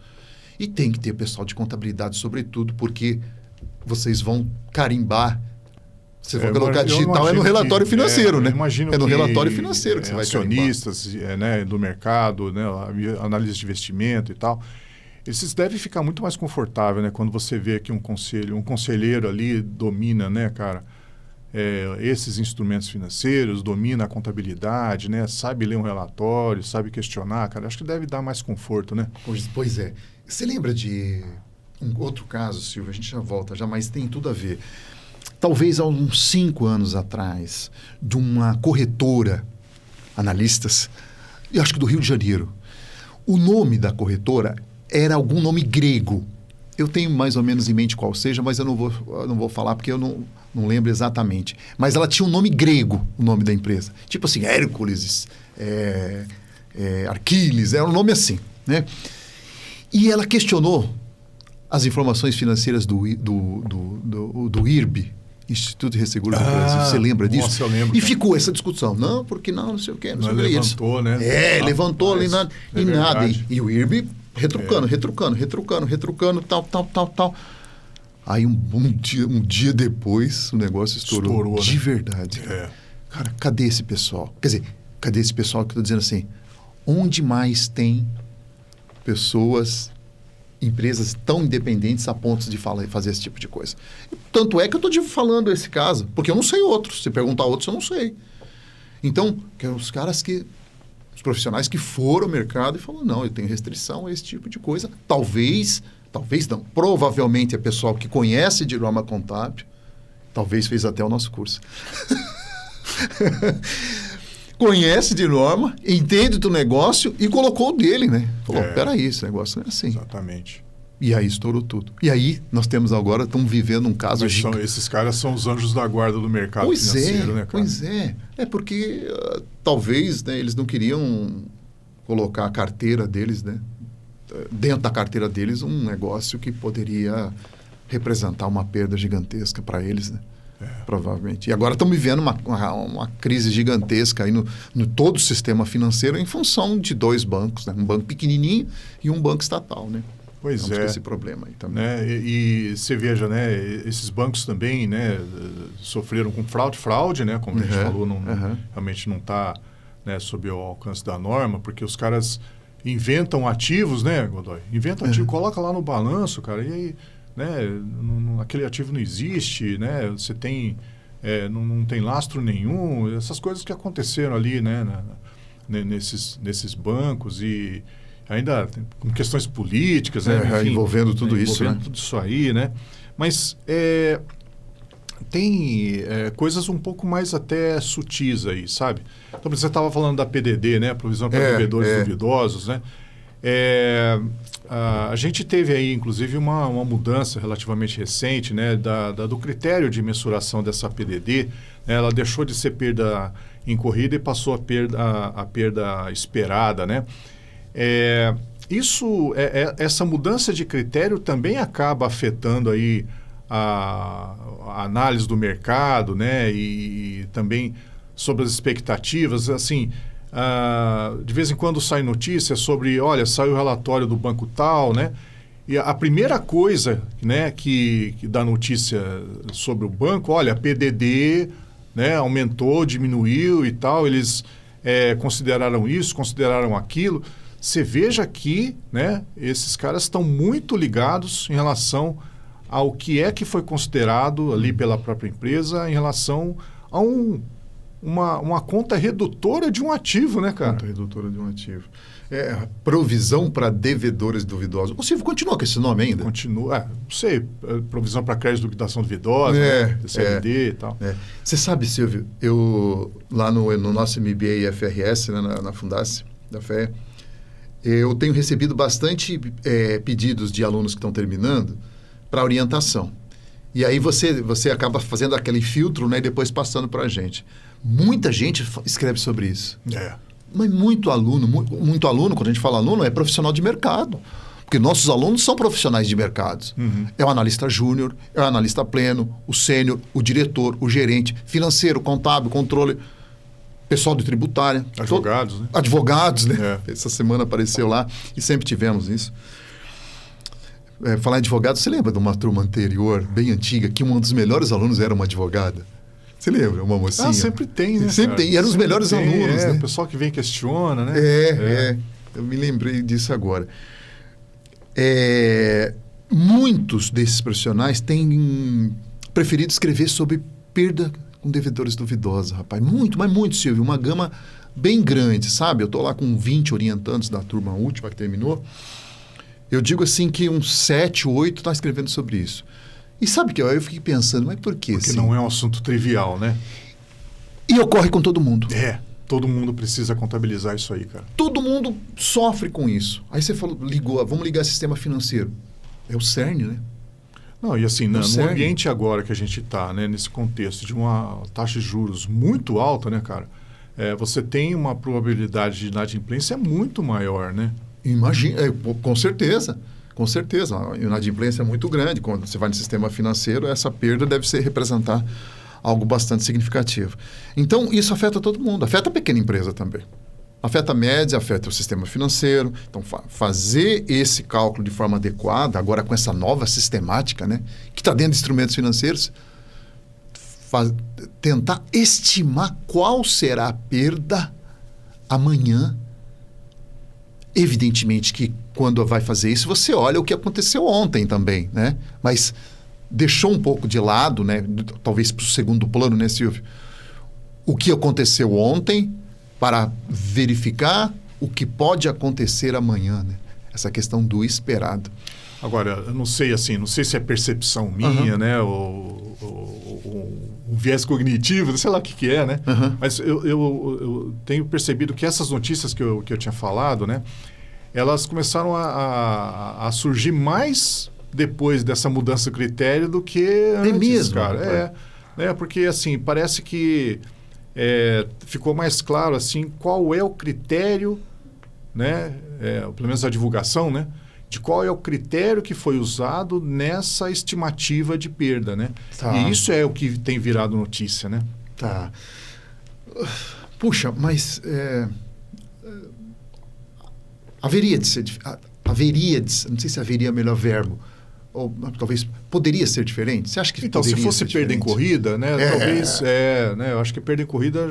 [SPEAKER 2] E tem que ter pessoal de contabilidade, sobretudo, porque vocês vão carimbar. Você vai colocar digital, é no relatório financeiro, né?
[SPEAKER 1] Imagino
[SPEAKER 2] no relatório financeiro que você vai
[SPEAKER 1] acionistas, né, do mercado, né, análise de investimento e tal. Esses devem ficar muito mais confortável, né? Quando você vê que um conselheiro ali domina, né, cara, esses instrumentos financeiros, domina a contabilidade, né? Sabe ler um relatório, sabe questionar, cara. Acho que deve dar mais conforto, né?
[SPEAKER 2] Pois é. Você lembra de um outro caso, Silvio? A gente já volta, mas tem tudo a ver. Talvez há uns 5 anos atrás, de uma corretora, analistas, eu acho que do Rio de Janeiro. O nome da corretora era algum nome grego. Eu tenho mais ou menos em mente qual seja, mas eu não vou falar porque eu não lembro exatamente. Mas ela tinha um nome grego, o nome da empresa. Tipo assim, Hércules, Arquiles, era um nome assim, né? E ela questionou as informações financeiras do IRB, Instituto de Resseguros do Brasil. Você lembra disso?
[SPEAKER 1] Nossa, eu lembro.
[SPEAKER 2] E ficou essa discussão. Não, porque não sei o quê. Não sei o que.
[SPEAKER 1] Levantou, né?
[SPEAKER 2] Levantou ali nada.
[SPEAKER 1] É
[SPEAKER 2] e nada.
[SPEAKER 1] verdade.
[SPEAKER 2] E o IRB retrucando, tal. Aí um dia depois o negócio estourou de verdade. Cara, cadê esse pessoal? Quer dizer, cadê esse pessoal que eu tô dizendo assim? Onde mais tem pessoas, empresas tão independentes a ponto de fazer esse tipo de coisa? Tanto é que eu estou falando esse caso, porque eu não sei outros. Se perguntar outros, eu não sei. Então, os profissionais que foram ao mercado e falaram, não, eu tenho restrição a esse tipo de coisa. Talvez não. Provavelmente é pessoal que conhece de norma contábil, talvez fez até o nosso curso. Conhece de norma, entende do negócio e colocou o dele, né? Falou, peraí, esse negócio não é assim.
[SPEAKER 1] Exatamente.
[SPEAKER 2] E aí estourou tudo. E aí nós temos agora, estamos vivendo um caso gigante.
[SPEAKER 1] Esses caras são os anjos da guarda do mercado financeiro, né, cara?
[SPEAKER 2] Pois é. É porque talvez, né, eles não queriam colocar a carteira deles, né? Dentro da carteira deles, um negócio que poderia representar uma perda gigantesca para eles, né? Provavelmente. E agora estamos vivendo uma crise gigantesca aí no todo o sistema financeiro em função de dois bancos, né? Um banco pequenininho e um banco estatal, né?
[SPEAKER 1] Pois
[SPEAKER 2] estamos com esse problema aí também.
[SPEAKER 1] Né? E você veja, né? Esses bancos também, né? Sofreram com fraude, né? Como a gente falou, realmente não está, né, sob o alcance da norma, porque os caras inventam ativos, né, Godoy? Inventa ativo, coloca lá no balanço, cara, e aí, né, aquele ativo não existe, né? Você tem, não tem lastro nenhum, essas coisas que aconteceram ali, né, nesses bancos e ainda com questões políticas, né? Enfim,
[SPEAKER 2] envolvendo tudo isso,
[SPEAKER 1] envolvendo
[SPEAKER 2] né?
[SPEAKER 1] tudo isso aí, né? Mas tem coisas um pouco mais até sutis aí, sabe? Então, você estava falando da PDD, né? Provisão para devedores duvidosos, né? A gente teve aí, inclusive, uma mudança relativamente recente, né? Do critério de mensuração dessa PDD. Né? Ela deixou de ser perda incorrida e passou a perda esperada, né? Essa mudança de critério também acaba afetando aí a análise do mercado, né? E também sobre as expectativas, assim, de vez em quando sai notícia sobre, olha, saiu o relatório do banco tal, né? E a primeira coisa, né, que dá notícia sobre o banco, olha, a PDD, né, aumentou, diminuiu e tal, eles consideraram isso, consideraram aquilo. Você veja que, né, esses caras estão muito ligados em relação ao que foi considerado ali pela própria empresa em relação a uma conta redutora de um ativo, né, cara?
[SPEAKER 2] Conta redutora de um ativo. Provisão para devedores duvidosos. O Silvio continua com esse nome ainda?
[SPEAKER 1] Continua. Não sei, provisão para crédito de liquidação duvidosa, né? CLD e tal.
[SPEAKER 2] Você sabe, Silvio, eu lá no nosso MBA e FRS, né, na Fundace, da FE, eu tenho recebido bastante pedidos de alunos que estão terminando para orientação. E aí você acaba fazendo aquele filtro, né, e depois passando para a gente. Muita gente escreve sobre isso. Mas muito aluno, quando a gente fala aluno, é profissional de mercado. Porque nossos alunos são profissionais de mercados. É o analista júnior, é o analista pleno, o sênior, o diretor, o gerente, financeiro, contábil, controle, pessoal de tributária.
[SPEAKER 1] Advogados, né?
[SPEAKER 2] Advogados, né? Essa semana apareceu lá e sempre tivemos isso. Falar em advogado, você lembra de uma turma anterior, bem antiga, que um dos melhores alunos era uma advogada? Você lembra? Uma mocinha?
[SPEAKER 1] Sempre tem, né?
[SPEAKER 2] Sempre tem. E eram os melhores alunos, né?
[SPEAKER 1] O pessoal que vem e questiona, né?
[SPEAKER 2] Eu me lembrei disso agora. Muitos desses profissionais têm preferido escrever sobre perda com devedores duvidosos, rapaz. Mas muito, Silvio. Uma gama bem grande, sabe? Eu estou lá com 20 orientandos da turma última que terminou. Eu digo assim que uns 7, 8 estão escrevendo sobre isso. E sabe que eu fiquei pensando, mas por quê?
[SPEAKER 1] Porque
[SPEAKER 2] assim?
[SPEAKER 1] não é um assunto trivial, né?
[SPEAKER 2] E ocorre com todo mundo.
[SPEAKER 1] Todo mundo precisa contabilizar isso aí, cara.
[SPEAKER 2] Todo mundo sofre com isso. Aí você falou, vamos ligar sistema financeiro. É o CERN, né?
[SPEAKER 1] Não, e assim, no ambiente agora que a gente está, né, nesse contexto de uma taxa de juros muito alta, né, cara? Você tem uma probabilidade de inadimplência muito maior, né?
[SPEAKER 2] Imagina, com certeza. Com certeza, a inadimplência é muito grande. Quando você vai no sistema financeiro, essa perda deve representar algo bastante significativo. Então, isso afeta todo mundo, afeta a pequena empresa também. Afeta a média, afeta o sistema financeiro. Então, fazer esse cálculo de forma adequada, agora com essa nova sistemática, né, que está dentro de instrumentos financeiros, tentar estimar qual será a perda amanhã. Evidentemente que quando vai fazer isso, você olha o que aconteceu ontem também, né? Mas deixou um pouco de lado, né? Talvez para o segundo plano, né, Silvio? O que aconteceu ontem para verificar o que pode acontecer amanhã, né? Essa questão do esperado.
[SPEAKER 1] Agora, eu não sei se é percepção minha, né? Um viés cognitivo, sei lá o que é, né? Mas eu tenho percebido que essas notícias que eu tinha falado, né? Elas começaram a surgir mais depois dessa mudança do critério do que antes,
[SPEAKER 2] mesmo,
[SPEAKER 1] cara. Porque, assim, parece que ficou mais claro, assim, qual é o critério, né? Pelo menos a divulgação, né? De qual é o critério que foi usado nessa estimativa de perda, né?
[SPEAKER 2] Tá.
[SPEAKER 1] E isso é o que tem virado notícia, né?
[SPEAKER 2] Tá. Puxa, mas haveria de ser... não sei se haveria melhor verbo, ou talvez poderia ser diferente. Você acha que
[SPEAKER 1] então, se fosse perda em corrida, né? Talvez, né? Eu acho que perda em corrida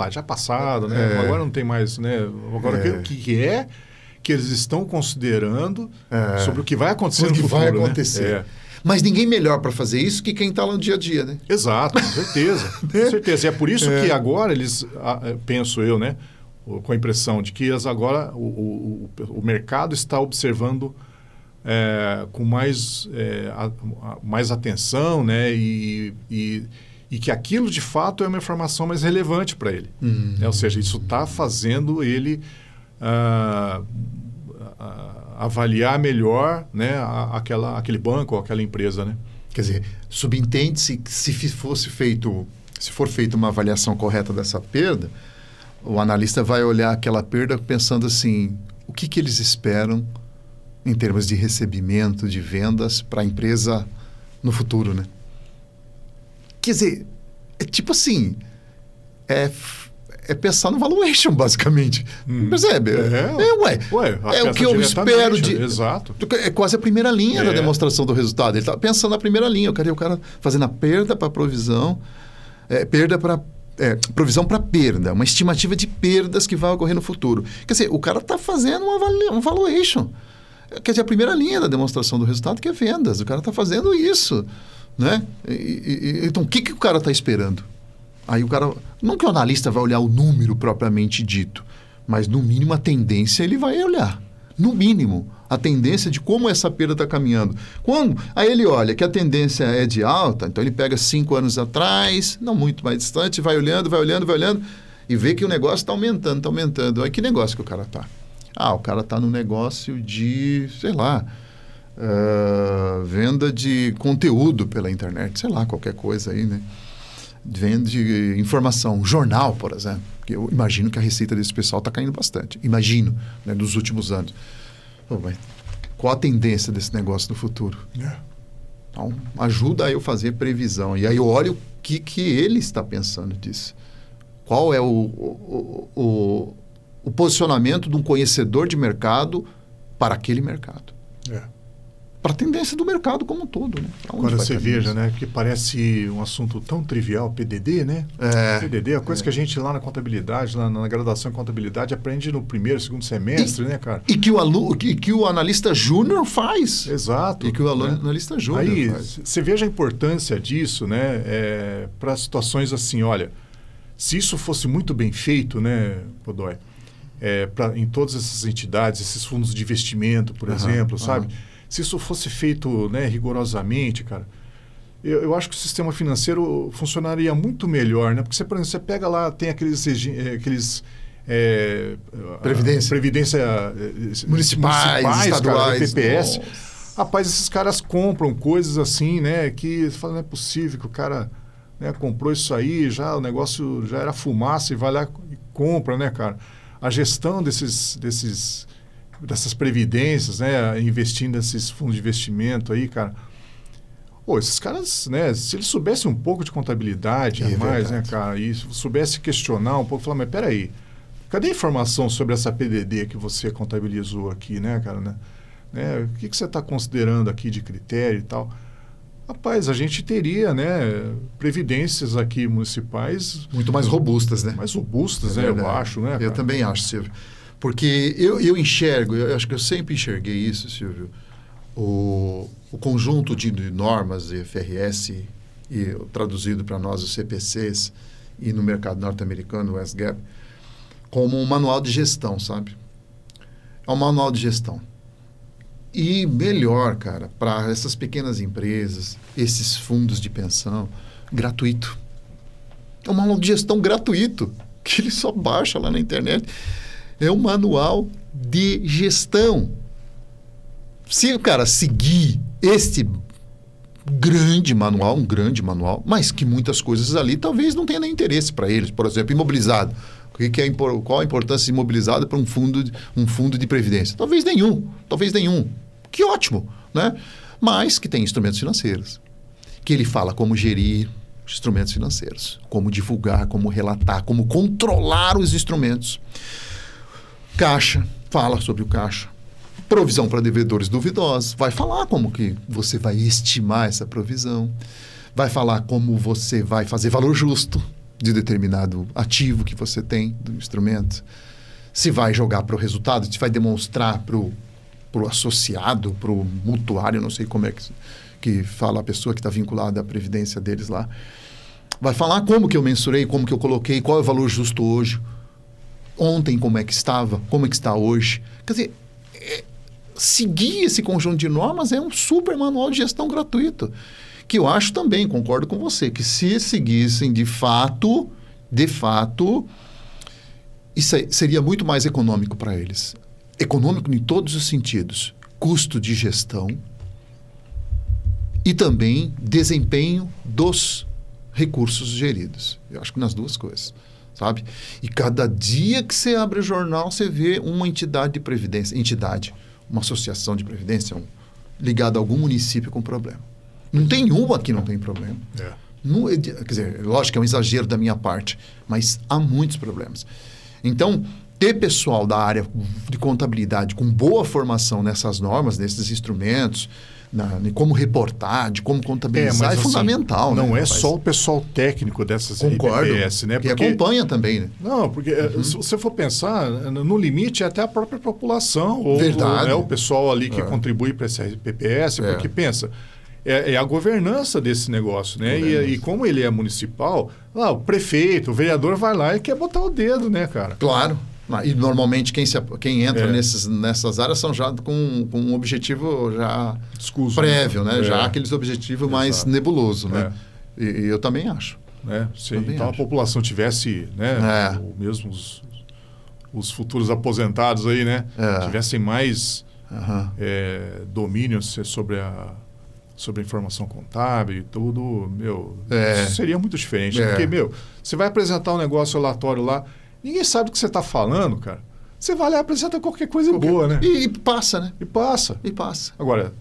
[SPEAKER 1] já passado, né? Agora não tem mais, né? Agora o que é que eles estão considerando sobre o que vai acontecer no futuro,
[SPEAKER 2] vai acontecer.
[SPEAKER 1] Né?
[SPEAKER 2] Mas ninguém melhor para fazer isso que quem está lá no dia a dia, né?
[SPEAKER 1] Exato, com certeza. Com certeza. E é por isso que agora eles, penso eu, né? Com a impressão de que agora o mercado está observando com mais atenção, né? E que aquilo de fato é uma informação mais relevante para ele. Ou seja, isso está fazendo ele avaliar melhor, né, aquele banco ou aquela empresa, né?
[SPEAKER 2] Quer dizer, subentende-se que se for feita uma avaliação correta dessa perda, o analista vai olhar aquela perda pensando assim, o que eles esperam em termos de recebimento, de vendas para a empresa no futuro, né? Quer dizer, é tipo assim, é pensar no valuation, basicamente. Percebe? É o que eu espero de...
[SPEAKER 1] Exato.
[SPEAKER 2] É quase a primeira linha da demonstração do resultado. Ele está pensando na primeira linha. O cara fazendo a perda para provisão, provisão para perda, uma estimativa de perdas que vai ocorrer no futuro. Quer dizer, o cara está fazendo um valuation. Quer dizer, a primeira linha da demonstração do resultado que é vendas. O cara está fazendo isso, né? Então, o que o cara está esperando? Aí o cara... Não que o analista vai olhar o número propriamente dito, mas no mínimo a tendência ele vai olhar. No mínimo, a tendência de como essa perda está caminhando. Aí ele olha que a tendência é de alta, então ele pega 5 anos atrás, não muito mais distante, vai olhando e vê que o negócio está aumentando. Aí que negócio que o cara está? O cara está no negócio de, sei lá, venda de conteúdo pela internet, sei lá, qualquer coisa aí, né? Vende informação, jornal, por exemplo. Porque eu imagino que a receita desse pessoal está caindo bastante. Imagino, né, nos últimos anos. Mas qual a tendência desse negócio no futuro? Então, ajuda a eu fazer previsão. E aí eu olho o que ele está pensando disso. Qual é o posicionamento de um conhecedor de mercado para aquele mercado. Para a tendência do mercado como um todo, né?
[SPEAKER 1] Agora você veja, né, que parece um assunto tão trivial, PDD, né? PDD é a coisa que a gente lá na contabilidade, lá na graduação em contabilidade, aprende no primeiro, segundo semestre, né, cara?
[SPEAKER 2] E que o analista júnior faz.
[SPEAKER 1] Exato.
[SPEAKER 2] E que o analista júnior faz.
[SPEAKER 1] Aí você veja a importância disso, né, para situações assim, olha, se isso fosse muito bem feito, né, Godoy, em todas essas entidades, esses fundos de investimento, por exemplo, sabe? Se isso fosse feito, né, rigorosamente, cara, eu acho que o sistema financeiro funcionaria muito melhor, né? Porque você, por exemplo, você pega lá, tem aqueles previdência
[SPEAKER 2] municipais, estaduais,
[SPEAKER 1] cara, PPS. Rapaz, esses caras compram coisas assim, né? Que você fala, não é possível que o cara, né, comprou isso aí, o negócio já era fumaça e vai lá e compra, né, cara? A gestão desses dessas previdências, né? Investindo nesses fundos de investimento aí, cara. Pô, esses caras, né? Se eles soubessem um pouco de contabilidade a mais, né, cara? E soubesse questionar um pouco, falar, mas peraí, cadê a informação sobre essa PDD que você contabilizou aqui, né, cara? Né? O que você está considerando aqui de critério e tal? Rapaz, a gente teria, né, previdências aqui municipais...
[SPEAKER 2] Muito mais robustas, né?
[SPEAKER 1] Mais robustas, né, eu acho, né, cara?
[SPEAKER 2] Eu também acho, Silvio. Porque eu enxergo, eu acho que eu sempre enxerguei isso, Silvio, o conjunto de normas FRS, e traduzido para nós os CPCs, e no mercado norte-americano, o SGAP, como um manual de gestão, sabe? É um manual de gestão. E melhor, cara, para essas pequenas empresas, esses fundos de pensão, gratuito. É um manual de gestão gratuito, que ele só baixa lá na internet. É um manual de gestão. Se o cara seguir este grande manual, um grande manual, mas que muitas coisas ali talvez não tenha nem interesse para eles. Por exemplo, imobilizado. Qual a importância de imobilizado para um fundo de previdência? Talvez nenhum. Que ótimo, né? Mas que tem instrumentos financeiros. Que ele fala como gerir instrumentos financeiros, como divulgar, como relatar, como controlar os instrumentos. Caixa, fala sobre o caixa. Provisão para devedores duvidosos, vai falar como que você vai estimar essa provisão. Vai falar como você vai fazer valor justo de determinado ativo que você tem do instrumento. Se vai jogar para o resultado, se vai demonstrar para o associado, para o mutuário, não sei como é que fala a pessoa que está vinculada à previdência deles lá. Vai falar como que eu mensurei, como que eu coloquei, qual é o valor justo hoje. Ontem como é que estava, como é que está hoje. Quer dizer, seguir esse conjunto de normas é um super manual de gestão gratuito. Que eu acho também, concordo com você, que se seguissem de fato, isso seria muito mais econômico para eles. Econômico em todos os sentidos. Custo de gestão e também desempenho dos recursos geridos. Eu acho que nas duas coisas, sabe? E cada dia que você abre o jornal, você vê uma entidade de previdência, uma associação de previdência ligada a algum município com problema. Não tem uma que não tem problema. Não, quer dizer, lógico que é um exagero da minha parte, mas há muitos problemas. Então, ter pessoal da área de contabilidade com boa formação nessas normas, nesses instrumentos, de como reportar, de como contabilizar, é fundamental.
[SPEAKER 1] Não,
[SPEAKER 2] né,
[SPEAKER 1] é só o pessoal técnico dessas
[SPEAKER 2] RPPS,
[SPEAKER 1] né?
[SPEAKER 2] Que acompanha também, né?
[SPEAKER 1] Não, porque se você for pensar, no limite é até a própria população, ou o pessoal ali que contribui para esse RPPS, porque pensa, é a governança desse negócio, né? E como ele é municipal, o prefeito, o vereador vai lá e quer botar o dedo, né, cara?
[SPEAKER 2] Claro. E normalmente quem entra nessas áreas são já com um objetivo já
[SPEAKER 1] discusso,
[SPEAKER 2] prévio, né? Já aqueles objetivos mais nebulosos, né? E eu também acho.
[SPEAKER 1] Se então a população tivesse, né, mesmo os futuros aposentados aí, né, tivessem mais domínio sobre a informação contábil e tudo, isso seria muito diferente. Porque, você vai apresentar um negócio relatório lá, ninguém sabe do que você está falando, cara. Você vai lá e apresenta qualquer coisa boa, né?
[SPEAKER 2] E passa, né?
[SPEAKER 1] E passa. Agora,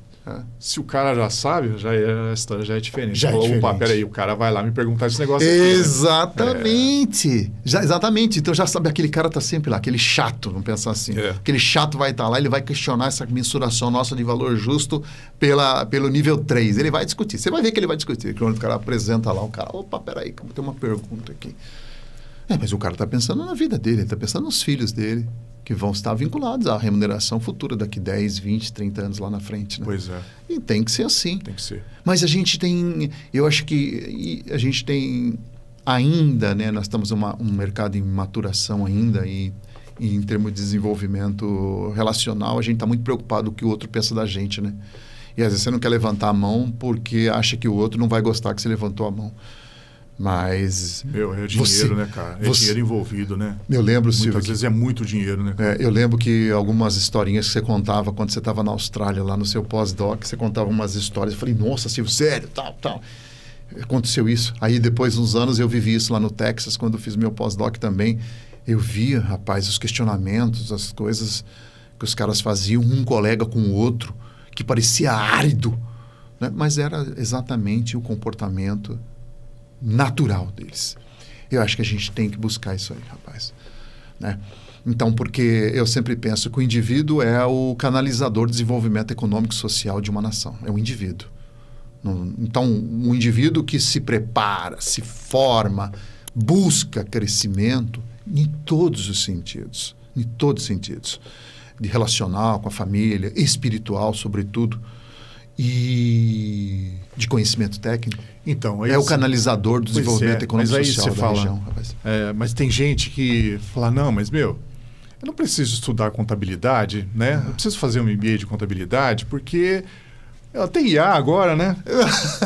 [SPEAKER 1] se o cara já sabe, a história já é diferente. Opa, peraí, o cara vai lá me perguntar esse negócio aqui,
[SPEAKER 2] Exatamente. Exatamente. Então já sabe, aquele cara está sempre lá, aquele chato, vamos pensar assim. Aquele chato vai estar lá, ele vai questionar essa mensuração nossa de valor justo pelo nível 3. Ele vai discutir. Você vai ver que ele vai discutir. Quando o cara apresenta lá, o cara, opa, peraí, tem uma pergunta aqui. Mas o cara está pensando na vida dele, ele está pensando nos filhos dele, que vão estar vinculados à remuneração futura daqui 10, 20, 30 anos lá na frente. Né?
[SPEAKER 1] Pois é.
[SPEAKER 2] E tem que ser assim.
[SPEAKER 1] Tem que ser.
[SPEAKER 2] Mas a gente tem, eu acho que a gente tem ainda, né, nós estamos um mercado em maturação ainda e em termos de desenvolvimento relacional, a gente está muito preocupado com o que o outro pensa da gente, né? E às vezes você não quer levantar a mão porque acha que o outro não vai gostar que você levantou a mão. Mas...
[SPEAKER 1] é dinheiro, né, cara? Dinheiro envolvido, né?
[SPEAKER 2] Eu lembro, Silvio...
[SPEAKER 1] Muitas vezes é muito dinheiro, né?
[SPEAKER 2] Eu lembro que algumas historinhas que você contava quando você estava na Austrália, lá no seu pós-doc, você contava umas histórias. Eu falei, nossa, Silvio, sério, tal. Aconteceu isso. Aí, depois de uns anos, eu vivi isso lá no Texas, quando eu fiz meu pós-doc também. Eu via, rapaz, os questionamentos, as coisas que os caras faziam um colega com o outro, que parecia árido, né? Mas era exatamente o comportamento natural deles. Eu acho que a gente tem que buscar isso aí, rapaz, né? Então, porque eu sempre penso que o indivíduo é o canalizador do desenvolvimento econômico e social de uma nação. É o indivíduo. Então, um indivíduo que se prepara, se forma, busca crescimento em todos os sentidos. Em todos os sentidos. De relacional, com a família, espiritual, sobretudo. E de conhecimento técnico.
[SPEAKER 1] Então,
[SPEAKER 2] é o canalizador do desenvolvimento econômico e social da região. Rapaz.
[SPEAKER 1] Mas tem gente que fala, não, mas eu não preciso estudar contabilidade, né? Eu preciso fazer um MBA de contabilidade, porque tem IA agora, né?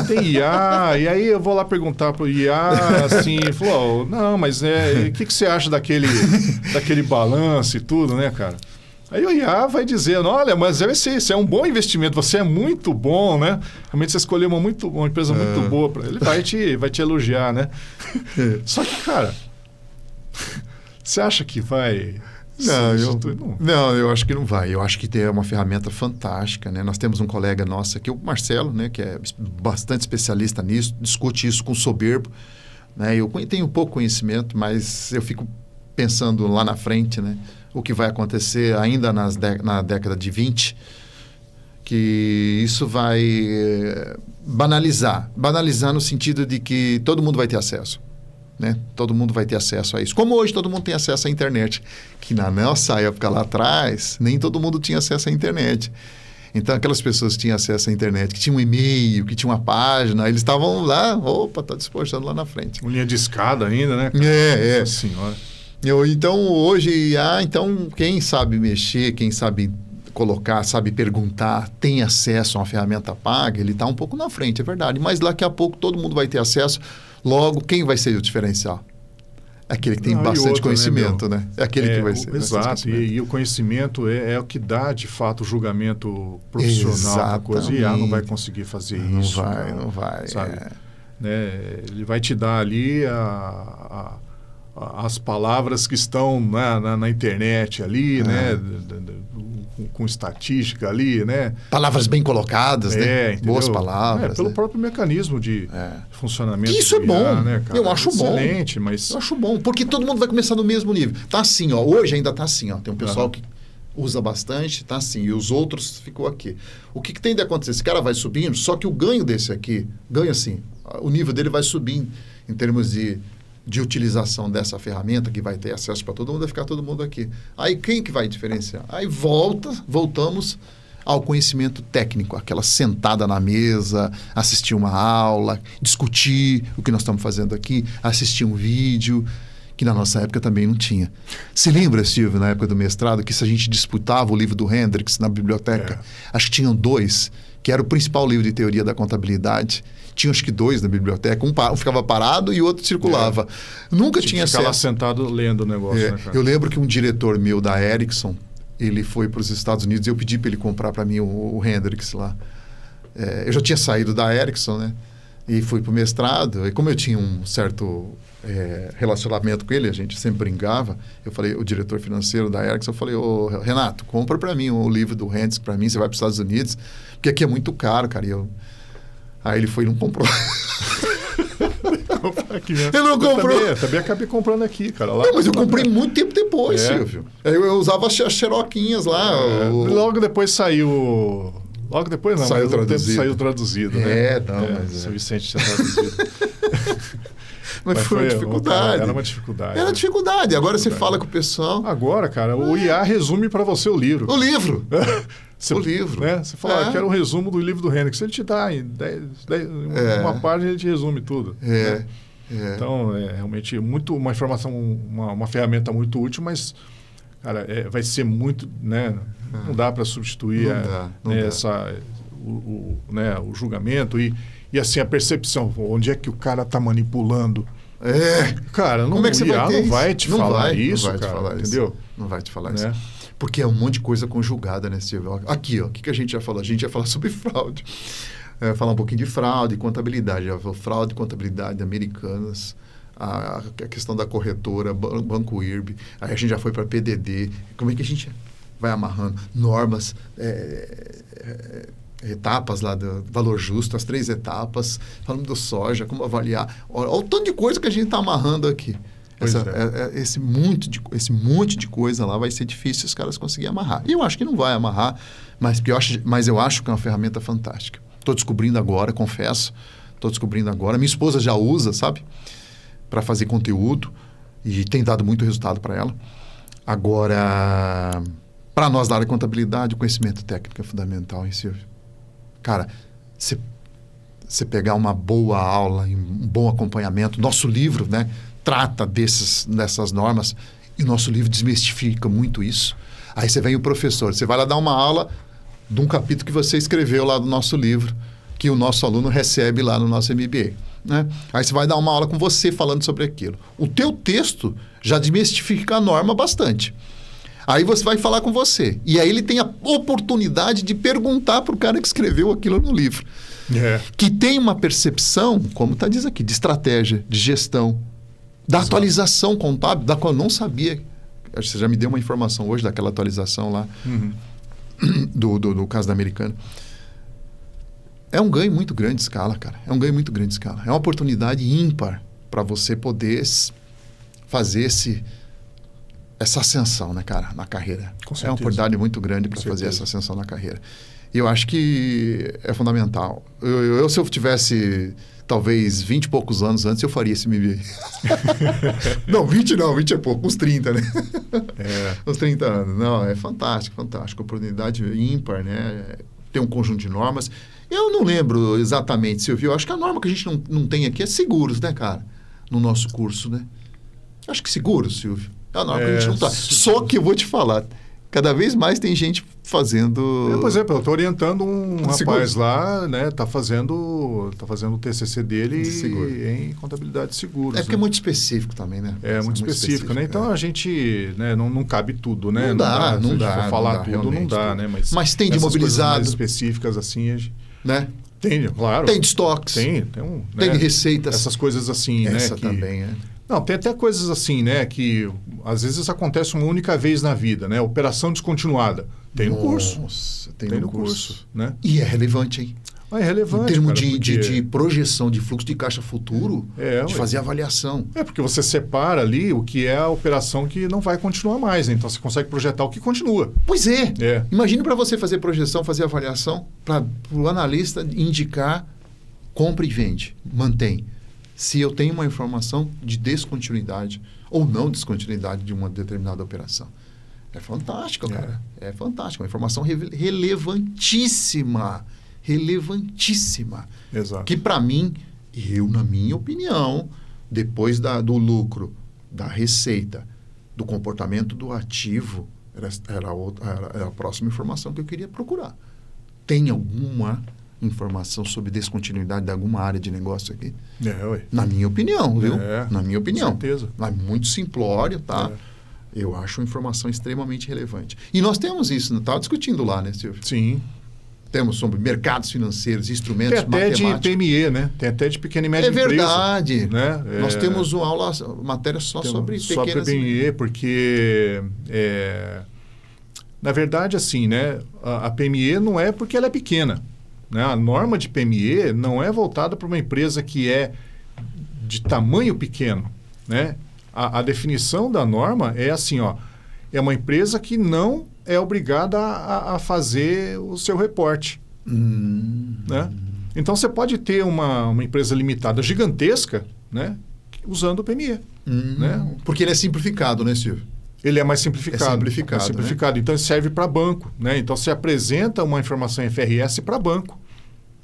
[SPEAKER 1] Tem IA, e aí eu vou lá perguntar para o IA, assim, falou, não, mas o que você acha daquele balanço e tudo, né, cara? Aí o IA vai dizendo, olha, mas isso é um bom investimento, você é muito bom, né? Realmente você escolheu uma empresa muito boa. Ele vai te elogiar, né? Só que, cara, você acha que vai...
[SPEAKER 2] Não, eu acho que não vai. Eu acho que é uma ferramenta fantástica, né? Nós temos um colega nosso aqui, o Marcelo, né? Que é bastante especialista nisso, discute isso com soberbo, né? Eu tenho pouco conhecimento, mas eu fico pensando lá na frente, né? O que vai acontecer ainda na década de 20, que isso vai banalizar. Banalizar no sentido de que todo mundo vai ter acesso. Né? Todo mundo vai ter acesso a isso. Como hoje todo mundo tem acesso à internet. Que na nossa época lá atrás, nem todo mundo tinha acesso à internet. Então, aquelas pessoas que tinham acesso à internet, que tinham um e-mail, que tinham uma página, eles estavam lá, está despojando lá na frente.
[SPEAKER 1] Uma linha de escada ainda, né?
[SPEAKER 2] Nossa
[SPEAKER 1] senhora.
[SPEAKER 2] Então, hoje, quem sabe mexer, quem sabe colocar, sabe perguntar, tem acesso a uma ferramenta paga, ele está um pouco na frente, é verdade. Mas daqui a pouco todo mundo vai ter acesso. Logo, quem vai ser o diferencial? Aquele que tem bastante conhecimento, né? É aquele que vai ser.
[SPEAKER 1] Exato. E o conhecimento é o que dá, de fato, o julgamento profissional da coisa. E não vai conseguir fazer isso.
[SPEAKER 2] Não vai.
[SPEAKER 1] Sabe? Né? Ele vai te dar ali as palavras que estão na internet ali, né? Com estatística ali, né?
[SPEAKER 2] Palavras bem colocadas, né?
[SPEAKER 1] Entendeu?
[SPEAKER 2] Boas palavras.
[SPEAKER 1] Pelo próprio mecanismo de funcionamento.
[SPEAKER 2] Isso é bom,
[SPEAKER 1] né, cara?
[SPEAKER 2] Eu acho bom.
[SPEAKER 1] Excelente, mas...
[SPEAKER 2] Eu acho bom, porque todo mundo vai começar no mesmo nível. Tá assim, ó. Hoje ainda tá assim, ó. Tem um pessoal que usa bastante, tá assim. E os outros ficou aqui. O que tem de acontecer? Esse cara vai subindo, só que o ganho desse aqui, ganho assim, o nível dele vai subir em termos de utilização dessa ferramenta, que vai ter acesso para todo mundo, vai ficar todo mundo aqui. Aí quem que vai diferenciar? Aí voltamos ao conhecimento técnico, aquela sentada na mesa, assistir uma aula, discutir o que nós estamos fazendo aqui, assistir um vídeo, que na nossa época também não tinha. Se lembra, Silvio, na época do mestrado, que se a gente disputava o livro do Hendricks na biblioteca, acho que tinham 2, que era o principal livro de teoria da contabilidade. Tinha acho que 2 na biblioteca, um ficava parado e o outro circulava. Nunca tinha acesso.
[SPEAKER 1] Ficava lá sentado lendo o negócio, né, cara?
[SPEAKER 2] Eu lembro que um diretor meu da Ericsson, ele foi para os Estados Unidos e eu pedi para ele comprar para mim o Hendricks lá. Eu já tinha saído da Ericsson, né? E fui para o mestrado. E como eu tinha um certo relacionamento com ele, a gente sempre brincava, eu falei, o diretor financeiro da Ericsson, eu falei, ô Renato, compra para mim o livro do Hendricks para mim, você vai para os Estados Unidos, porque aqui é muito caro, cara. Aí ele foi e não comprou.
[SPEAKER 1] Eu não comprou. Eu também acabei comprando aqui, cara. Lá,
[SPEAKER 2] não, mas eu comprei muito tempo depois, Silvio. Eu usava as xeroquinhas lá.
[SPEAKER 1] Logo depois saiu... Logo depois não,
[SPEAKER 2] saiu traduzido.
[SPEAKER 1] Saiu traduzido, né?
[SPEAKER 2] Mas...
[SPEAKER 1] São Vicente tinha traduzido.
[SPEAKER 2] Mas foi uma dificuldade.
[SPEAKER 1] Era uma dificuldade.
[SPEAKER 2] Era dificuldade. Agora você fala com o pessoal.
[SPEAKER 1] Agora, cara, o IA resume para você o livro.
[SPEAKER 2] O livro.
[SPEAKER 1] O livro. Né? Você fala, quero um resumo do livro do Hendricks. Ele te dá em uma página, ele te resume tudo. Né? Então, é realmente uma informação, uma ferramenta muito útil, mas, cara, vai ser muito, né? Não dá para substituir o julgamento e assim, a percepção, onde é que o cara está manipulando. Cara,
[SPEAKER 2] como é que você
[SPEAKER 1] vai te falar isso, cara, entendeu?
[SPEAKER 2] Não vai te falar isso. Porque é um monte de coisa conjugada, né, Silvio? Aqui, ó, o que a gente ia falar? A gente ia falar sobre fraude. Falar um pouquinho de fraude, contabilidade. Fraude e contabilidade americanas. A questão da corretora, Banco IRB. Aí a gente já foi para PDD. Como é que a gente... vai amarrando normas, etapas lá do valor justo, as 3 etapas, falando do soja, como avaliar. Olha o tanto de coisa que a gente está amarrando aqui. Esse monte de coisa lá vai ser difícil os caras conseguirem amarrar. E eu acho que não vai amarrar, mas eu acho que é uma ferramenta fantástica. Estou descobrindo agora, confesso. Estou descobrindo agora. Minha esposa já usa, sabe? Para fazer conteúdo. E tem dado muito resultado para ela. Agora, para nós da área de contabilidade, o conhecimento técnico é fundamental, hein, Silvio? Cara, você pegar uma boa aula, um bom acompanhamento. Nosso livro, né, trata dessas normas. E o nosso livro desmistifica muito isso. Aí você vem o professor, você vai lá dar uma aula de um capítulo que você escreveu lá do nosso livro, que o nosso aluno recebe lá no nosso MBA. Né? Aí você vai dar uma aula com você falando sobre aquilo. O teu texto já desmistifica a norma bastante. Aí você vai falar com você. E aí ele tem a oportunidade de perguntar para o cara que escreveu aquilo no livro. Que tem uma percepção, como está dizendo aqui, de estratégia, de gestão, da atualização contábil, da qual eu não sabia. Você já me deu uma informação hoje daquela atualização lá do caso da Americana. É um ganho muito grande de escala, cara. É um ganho muito grande de escala. É uma oportunidade ímpar para você poder fazer essa ascensão, né, cara, na carreira. É uma oportunidade muito grande para fazer essa ascensão na carreira. E eu acho que é fundamental. Se eu tivesse, talvez, 20 e poucos anos antes, eu faria esse MBA. Não, 20 é pouco, uns 30, né? Uns 30 anos. Não, é fantástico, fantástico. Oportunidade ímpar, né? Tem um conjunto de normas. Eu não lembro exatamente, Silvio. Eu acho que a norma que a gente não tem aqui é seguros, né, cara? No nosso curso, né? Acho que seguros, Silvio. É a norma que a gente não tá. Só que eu vou te falar, cada vez mais tem gente fazendo...
[SPEAKER 1] Por exemplo, eu estou orientando um rapaz lá, né? Tá fazendo o TCC dele em contabilidade de seguros.
[SPEAKER 2] É porque é muito específico também, né?
[SPEAKER 1] É muito específico, né? Então a gente, né, não cabe tudo, né?
[SPEAKER 2] Não dá.
[SPEAKER 1] Se for falar tudo, não dá, né?
[SPEAKER 2] Mas tem de mobilizado.
[SPEAKER 1] Mais específicas assim,
[SPEAKER 2] né?
[SPEAKER 1] Tem, claro.
[SPEAKER 2] Tem de estoques.
[SPEAKER 1] Tem
[SPEAKER 2] de receitas.
[SPEAKER 1] Essas coisas assim, né?
[SPEAKER 2] Essa também, é.
[SPEAKER 1] Não, tem até coisas assim, né? Que às vezes acontece uma única vez na vida, né? Operação descontinuada. Tem no curso.
[SPEAKER 2] Nossa,
[SPEAKER 1] tem no curso, né?
[SPEAKER 2] E é relevante, hein?
[SPEAKER 1] É relevante,
[SPEAKER 2] em termos de projeção de fluxo de caixa futuro, de fazer avaliação.
[SPEAKER 1] Porque você separa ali o que é a operação que não vai continuar mais, né? Então você consegue projetar o que continua.
[SPEAKER 2] Pois é. Imagine para você fazer projeção, fazer avaliação, para o analista indicar, compra e vende, mantém. Se eu tenho uma informação de descontinuidade ou não descontinuidade de uma determinada operação. É fantástico, cara. É fantástico. Uma informação relevantíssima. Relevantíssima.
[SPEAKER 1] Exato.
[SPEAKER 2] Que para mim, na minha opinião, depois do lucro, da receita, do comportamento do ativo, era a próxima informação que eu queria procurar. Tem alguma informação sobre descontinuidade de alguma área de negócio aqui? Na minha opinião, viu? Na minha opinião.
[SPEAKER 1] Com certeza.
[SPEAKER 2] É muito simplório, tá? Eu acho uma informação extremamente relevante. E nós temos isso, não estava discutindo lá, né, Silvio?
[SPEAKER 1] Sim.
[SPEAKER 2] Temos sobre mercados financeiros, instrumentos
[SPEAKER 1] matemáticos. Tem até de PME, né? Tem até de pequena e média empresa.
[SPEAKER 2] É verdade.
[SPEAKER 1] Né?
[SPEAKER 2] Nós temos uma matéria só sobre pequenas...
[SPEAKER 1] Só PME, porque... na verdade, assim, né? A PME não é porque ela é pequena. Né? A norma de PME não é voltada para uma empresa que é de tamanho pequeno. Né? A definição da norma é assim, ó, é uma empresa que não é obrigada a fazer o seu reporte. Né? Então, você pode ter uma empresa limitada gigantesca, né, usando o PME. Né?
[SPEAKER 2] Porque ele é simplificado, né, Silvio?
[SPEAKER 1] Ele é mais simplificado.
[SPEAKER 2] É simplificado.
[SPEAKER 1] Né? Então, ele serve para banco. Né? Então, você apresenta uma informação FRS para banco.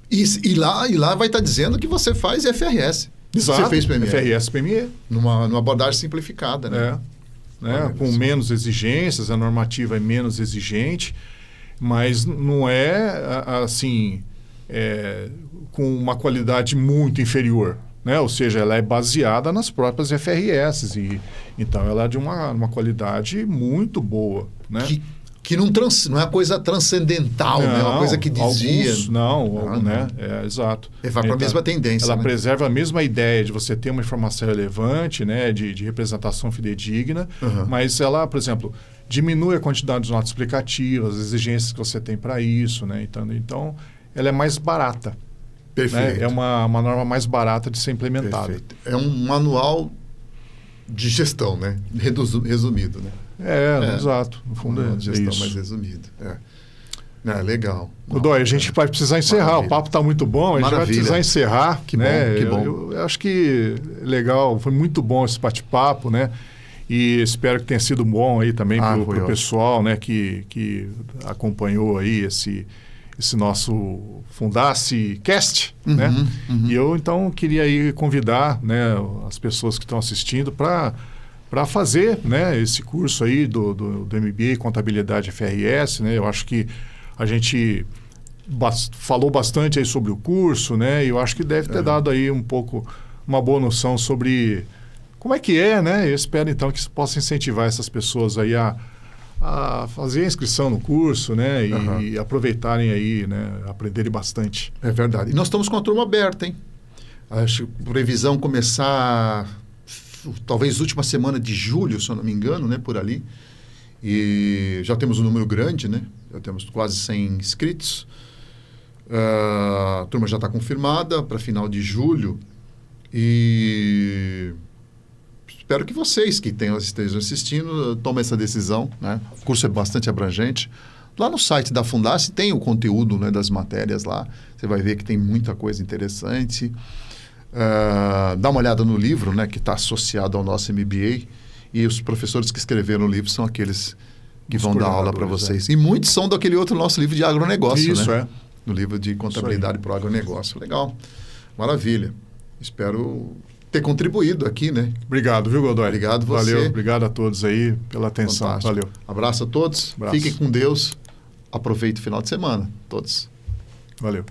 [SPEAKER 2] E lá vai estar dizendo que você faz FRS.
[SPEAKER 1] Exato.
[SPEAKER 2] Você fez PME.
[SPEAKER 1] FRS PME.
[SPEAKER 2] Numa abordagem simplificada, né?
[SPEAKER 1] Com menos exigências, a normativa é menos exigente, mas não é assim com uma qualidade muito inferior. Né? Ou seja, ela é baseada nas próprias FRS. Então, ela é de uma qualidade muito boa. Né?
[SPEAKER 2] Que não é uma coisa transcendental, né? É uma coisa que dizia...
[SPEAKER 1] né? Exato.
[SPEAKER 2] Vai para a mesma tendência.
[SPEAKER 1] Ela preserva a mesma ideia de você ter uma informação relevante, né? De representação fidedigna, mas ela, por exemplo, diminui a quantidade de notas explicativas, as exigências que você tem para isso, né? Então, ela é mais barata.
[SPEAKER 2] Perfeito.
[SPEAKER 1] Né? É uma norma mais barata de ser implementada.
[SPEAKER 2] Perfeito. É um manual de gestão, né? Resumido, né?
[SPEAKER 1] Exato. No fundo é
[SPEAKER 2] gestão
[SPEAKER 1] isso.
[SPEAKER 2] mais resumido. Legal.
[SPEAKER 1] Godoy, a gente vai precisar encerrar. Maravilha. O papo está muito bom, a gente vai precisar encerrar.
[SPEAKER 2] Que
[SPEAKER 1] né?
[SPEAKER 2] bom, que bom.
[SPEAKER 1] Eu acho que legal, foi muito bom esse bate-papo, né? E espero que tenha sido bom aí também para o pessoal, né? Que acompanhou aí esse nosso Fundace Cast, né? E eu, então, queria aí convidar, né, as pessoas que estão assistindo para fazer, né, esse curso aí do MBA Contabilidade FRS, né? Eu acho que a gente falou bastante aí sobre o curso, né? E eu acho que deve ter dado aí um pouco, uma boa noção sobre como é que é, né? Eu espero, então, que isso possa incentivar essas pessoas aí a fazer a inscrição no curso, né? E aproveitarem aí, né? Aprenderem bastante.
[SPEAKER 2] É verdade. E nós estamos com a turma aberta, hein? Acho que previsão começar talvez última semana de julho, se eu não me engano, né? Por ali. E já temos um número grande, né? Já temos quase 100 inscritos. A turma já está confirmada para final de julho. E espero que vocês que estejam assistindo tomem essa decisão, né? O curso é bastante abrangente. Lá no site da Fundace tem o conteúdo, né, das matérias lá. Você vai ver que tem muita coisa interessante. Dá uma olhada no livro, né, que está associado ao nosso MBA. E os professores que escreveram o livro são aqueles que vão dar aula para vocês. E muitos são daquele outro nosso livro de agronegócio,
[SPEAKER 1] Isso,
[SPEAKER 2] né? No livro de contabilidade para o agronegócio. Legal. Maravilha. Espero ter contribuído aqui, né?
[SPEAKER 1] Obrigado, viu, Godoy?
[SPEAKER 2] Obrigado você.
[SPEAKER 1] Valeu, obrigado a todos aí pela atenção.
[SPEAKER 2] Fantástico.
[SPEAKER 1] Valeu.
[SPEAKER 2] Abraço a todos.
[SPEAKER 1] Abraço.
[SPEAKER 2] Fiquem com Deus. Aproveite o final de semana, todos.
[SPEAKER 1] Valeu.